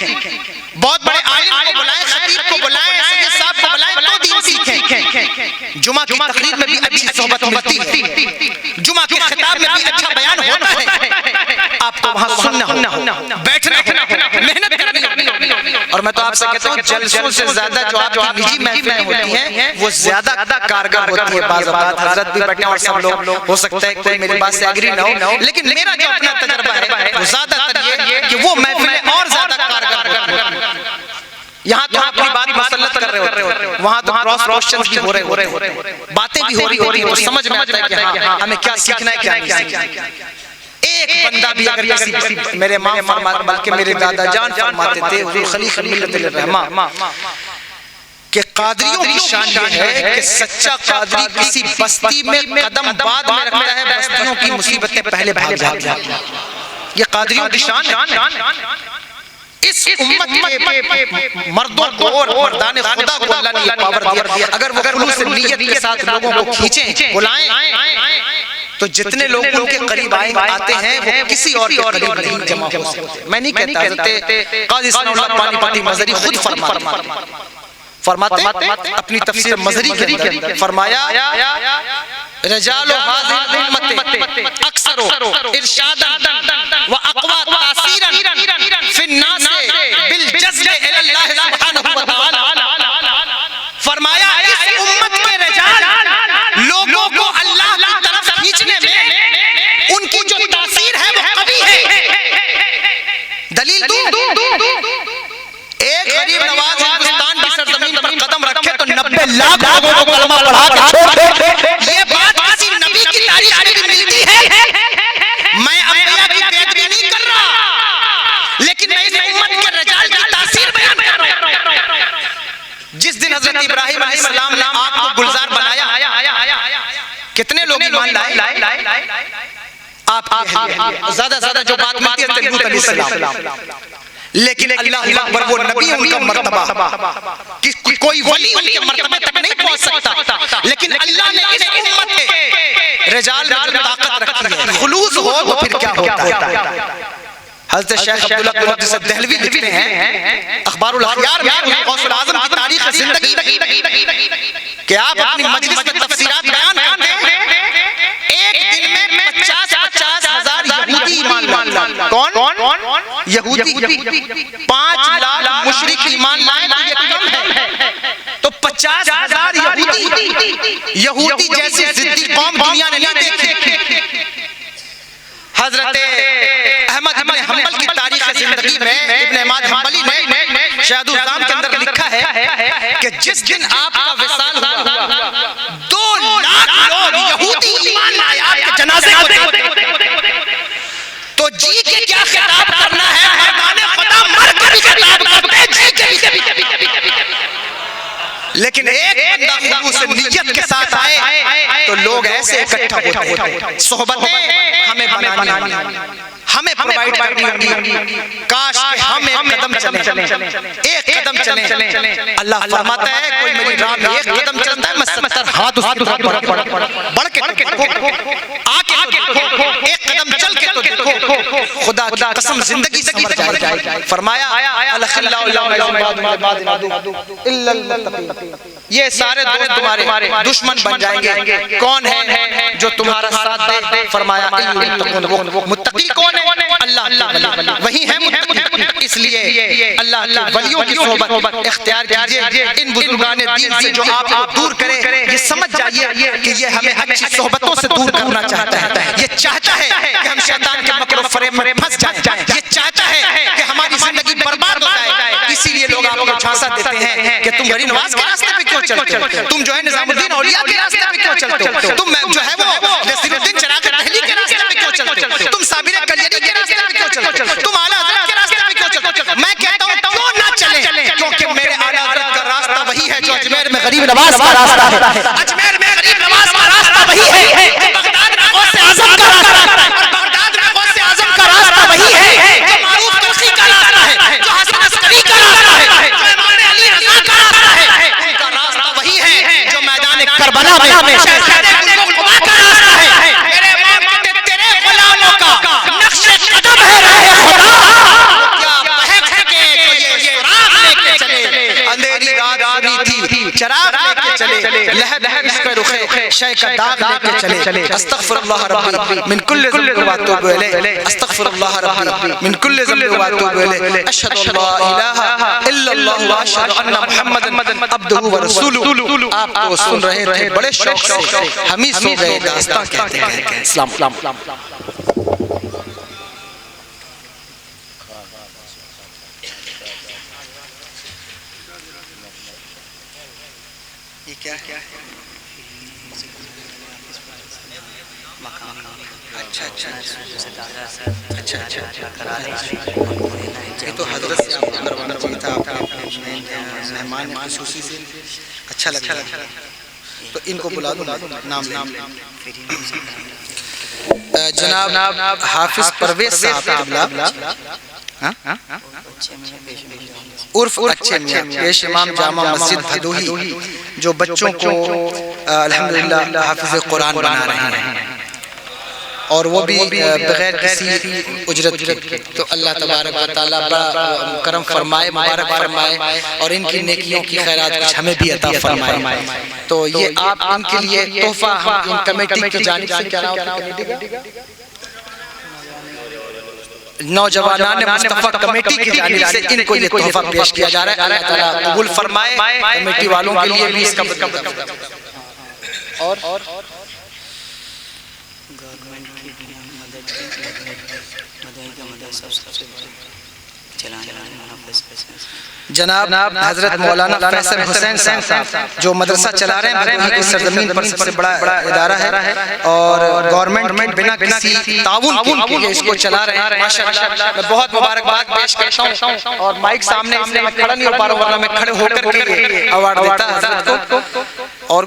Speaker 1: بہت بڑے عالم کو بلائیں, خطیب کو بلائیں, سید صاحب کو بلائیں تو دین سیکھیں. جمعہ کی تقریر میں بھی اچھی صحبت ملتی ہے, جمعہ کے خطاب میں بھی اچھا بیان ہوتا ہے. آپ کو وہاں سننا ہونا, بیٹھنا ہونا, محنت کرنی ہوگی اور میں تو آپ سے کہتا ہوں جلسوں سے زیادہ جو آپ کی نجی محفلیں ہوتی ہیں وہ زیادہ کارگر ہوتی ہیں. بعض اوقات حضرت بھی بیٹھے اور سب لوگ, ہو سکتا ہے کوئی میری بات سے ایگری نہ ہو, لیکن میرا جو اپنا تجربہ ہے وہ زیادہ تر یہ کہ وہ محفلیں اور زیادہ کارگر ہوتی ہیں. یہاں تو آپ اپنی بات مسلط کر رہے ہوتے ہیں, وہاں تو کراس کوسچنز بھی ہو رہے ہوتے ہیں, باتیں بھی ہو رہی ہوتی ہیں, تو سمجھ میں آتا ہے کہ ہاں ہمیں کیا سیکھنا ہے کیا نہیں سیکھنا ہے. ایک بندہ بھی اگر کسی میرے امام فرماتے بلکہ میرے دادا جان فرماتے تھے حضور خلیق ملت الرحمہ کہ قادریوں کی شان یہ ہے کہ سچا قادری کسی بستی میں قدم بعد میں رکھتا ہے, بستیوں کی مصیبتیں پہلے بھاگ جاتی ہیں. یہ قادریوں کی شان ہے. اس امت کے مردوں کو اور مردان خدا کو اللہ نے یہ پاور دیا, اگر وہ خلوص نیت کے ساتھ لوگوں کو کھینچیں بلائیں تو جتنے لوگ ان کے قریب آتے ہیں وہ کسی اور کے قریب نہیں جمع ہو سکتے. میں نہیں کہتا, حضرت قاضی ثناء اللہ پانی پتی مظہری خود فرماتے اپنی تفسیر مظہری کے اندر فرمایا رجال هذه الامه اکثر ارشادا واقوا تاثیرا فی الناس بالجذب الی اللہ سبحانہ وتعالی. فرمایا اس امت کے رجال لوگوں کو اللہ کی طرف کھینچنے میں ان کی جو تاثیر ہے وہ قوی ہے. دلیل دوں, ایک غریب نواز ہندوستان کی سرزمین پر قدم رکھے تو 90 لاکھ لوگوں کو کلمہ پڑھا کے چھوڑ دے. یہ بات کسی نبی کی تاریخ میں بھی ملتی ہے. میں انبیاء کی پیروی نہیں کر رہا, لیکن میں اس امت کے رجال کی تاثیر بیان کر رہا ہوں. جس دن حضرت ابراہیم علیہ السلام نے آگ کو گلزار بنایا, کتنے لوگ ایمان لائے؟ آپ زیادہ زیادہ جو بات ملتی ہے تلبوت علیہ السلام, لیکن اللہ اکبر وہ نبی ان کا مرتبہ کوئی ولی ان کے مرتبے تک نہیں پہنچ سکتا, لیکن اللہ نے اس امت کے رجال میں جو طاقت رکھی ہے خلوص ہو تو پھر کیا ہوتا ہے. حضرت شیخ عبداللہ بن محدث دہلوی لکھتے ہیں اخبار الاخیار میں غوث العظم کی تاریخ زندگی کہ آپ اپنی مجلس میں تفسیرات بیان کرتے ہیں, ایک دن میں 50 ہزار یہودی ایمان لائے. کون؟ یہودی. 5 لاکھ مشرک ایمان لائے تو یہ کم ہے, تو 50 ہزار یہودی جیسی ضدی قوم دنیا نے نہیں دیکھی. حضرت احمد ابن حنبل کی تاریخ زندگی میں ابن احمد حنبلی نے شہد الزام کے اندر لکھا ہے کہ جس دن آپ کا وصال ہوا 2 لاکھ لوگ یہودی ایمان لائے آپ کے جنازے کو دیکھتے. تو جی کے کیا خطاب کرنا ہے, مردان خدا مر کے بھی خطاب کرتے جی کے بھی. لیکن ایک بندہ خلوص نیت کے ساتھ آئے تو لوگ ایسے اکٹھا ہوتے ہیں. صحبتیں ہمیں بنانی ہیں, ہمیں پرووائڈ کرنی ہوں. کاش کہ ہم ایک قدم چلیں. اللہ فرماتا ہے کوئی میری راہ میں ایک قدم چلتا ہے میں 70 ہاتھ اس کی طرف بڑھ کے دیکھو, آ کے دیکھو, ایک قدم چل کے تو دیکھو. خدا کی قسم زندگی سمجھ جائے. فرمایا یہ سارے دوست تمہارے دشمن بن جائیں گے. کون ہے جو تمہارا ساتھ دے؟ فرمایا متقی کون ہے؟ اللہ وہی ہے متقی. اس لیے اللہ کے ولیوں کی صحبت اختیار کیجئے. ان بزرگان دین سے جو آپ کو دور کرے یہ سمجھ جائیے کہ یہ ہمیں اچھی صحبتوں سے دور کرنا چاہتا ہے. یہ چاہتا ہے کہ ہم شیطان کے مکر و فریب میں پھنس جائیں. یہ چاہتا ہے کہ ہماری زندگی برباد ہو جائے. اسی لیے لوگ آپ کو جھانسا دیتے ہیں کہ تم غریب نواز کے راستے پہ کیوں چلتے ہو, تم جو ہے نظام الدین اولیاء کے راستے پہ کیوں چلتے ہو, تم جو ہے وہ نصیر الدین چراغ دہلی کے راستے پہ کیوں چلتے ہو, تم صابر کلیری کے راستے پہ کیوں چلتے ہو, تم اعلیٰ حضرت کے راستے پہ کیوں چلتے ہو. میں کہتا ہوں کیوں نہ چلیں, کیونکہ میرے اعلیٰ حضرت کا راستہ وہی ہے جو اجمیر میں غریب نواز کا راستہ ہے. اجمیر میں غریب نواز کا راستہ وہی ہے, بغداد میں غوث اعظم کا راستہ ہے, بغداد میں غوث اعظم کا راستہ وہی ہے, جو معروف توسی کا راستہ ہے, جو حسن عسکری کا راستہ ہے, جو امام علی رضا کا راستہ ہے. ان کا راستہ وہی ہے جو میدان کربلا میں شہزادے گلگبا کا راستہ ہے. میرے امام کہتے تیرے غلاموں کا نقش قدم ہے راہ خدا, کیا بہک ہے کہ یہ سراغ لے کے چلے. اندھیری رات آنی تھی چراغ لے کے چلے, لہب شے کا داغ لے کے چلے استغفر اللہ ربی من کل ذنب و اتوب الیہ استغفر اللہ ربی من کل ذنب و اتوب الیہ اشہد ان لا الہ الا اللہ و اشہد ان محمدا عبدہ و رسولہ. آپ تو سن رہے تھے بڑے شوق سے, ہم ہی سو گئے داستان کہتے ہیں. اسلام. یہ کیا ہے؟ اچھا یہ تو حضرت سے آپ کو کروانا چاہیے تھا, آپ مہمان خصوصی سے. اچھا لگا تو ان کو بلا دوں, نام جناب حافظ پرویز صاحب عرف اچھے میاں پیش امام جامع مسجد بھدوہی, جو بچوں کو الحمدللہ حافظ قرآن بنا رہے ہیں, اور وہ بھی بغیر کسی اجرت کے. تو اللہ تبارک و تعالیٰ بڑا کرم فرمائے, مبارک فرمائے, اور ان کی نیکیوں کی خیرات کچھ ہمیں بھی عطا فرمائے. تو یہ آپ ان کے لیے تحفہ ہم ان کمیٹی کی جانب سے, کیا نام ہے کمیٹی کا, نوجوانان مصطفیٰ کمیٹی کی جانب سے ان کو یہ تحفہ پیش کیا جا رہا ہے. اللہ تعالیٰ قبول فرمائے, کمیٹی والوں کے لیے بھی اس کا اور
Speaker 3: گورنمنٹ کی مدد کا مدد سب سے
Speaker 1: جناب حضرت مولانا فیصل حسین صاحب جو مدرسہ چلا رہے ہیں بھدوہی کی سرزمین پر سب سے بڑا ادارہ ہے, اور گورنمنٹ بنا کسی تعاون کے یہ اس کو چلا رہے ہیں. ماشاءاللہ میں بہت مبارکباد پیش کرتا ہوں, اور مائک سامنے اس لیے میں کھڑا نہیں ہو پا رہا ہوں, ورنہ میں کھڑے ہو کر کے یہ ایوارڈ دیتا حضرت کو. اور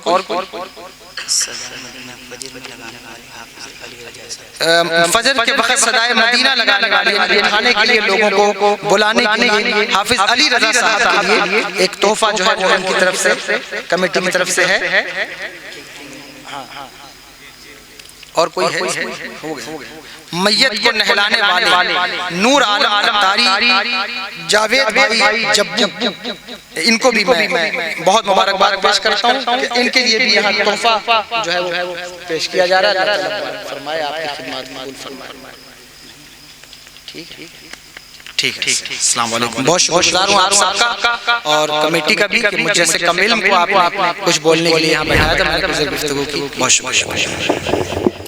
Speaker 1: فجر کے وقت صدائے مدینہ لگانے والے, بٹھانے کے لیے لوگوں کو بلانے کے لیے حافظ علی رضا صاحب کے لیے ایک تحفہ جو ہے وہ ان کی طرف سے, کمیٹی کی طرف سے ہے. اور کوئی ہے ہو گئے. میت کو نہلانے والے نور عالم تاری جاوید بھائی جبو, ان کو بھی میں بہت مبارکباد پیش کرتا ہوں کہ ان کے لیے بھی یہاں تحفہ جو ہے وہ پیش کیا جا رہا ہے. اللہ تعالیٰ فرمائے آپ کی خدمات قبول فرمائے. ٹھیک ہے. السلام علیکم. بہت شکر گزار ہوں آپ سب کا اور کمیٹی کا بھی کہ مجھ جیسے کم علم کو آپ نے کچھ بولنے کے لیے یہاں بیٹھایا تھا, میں نے گفتگو کی. بہت شکر.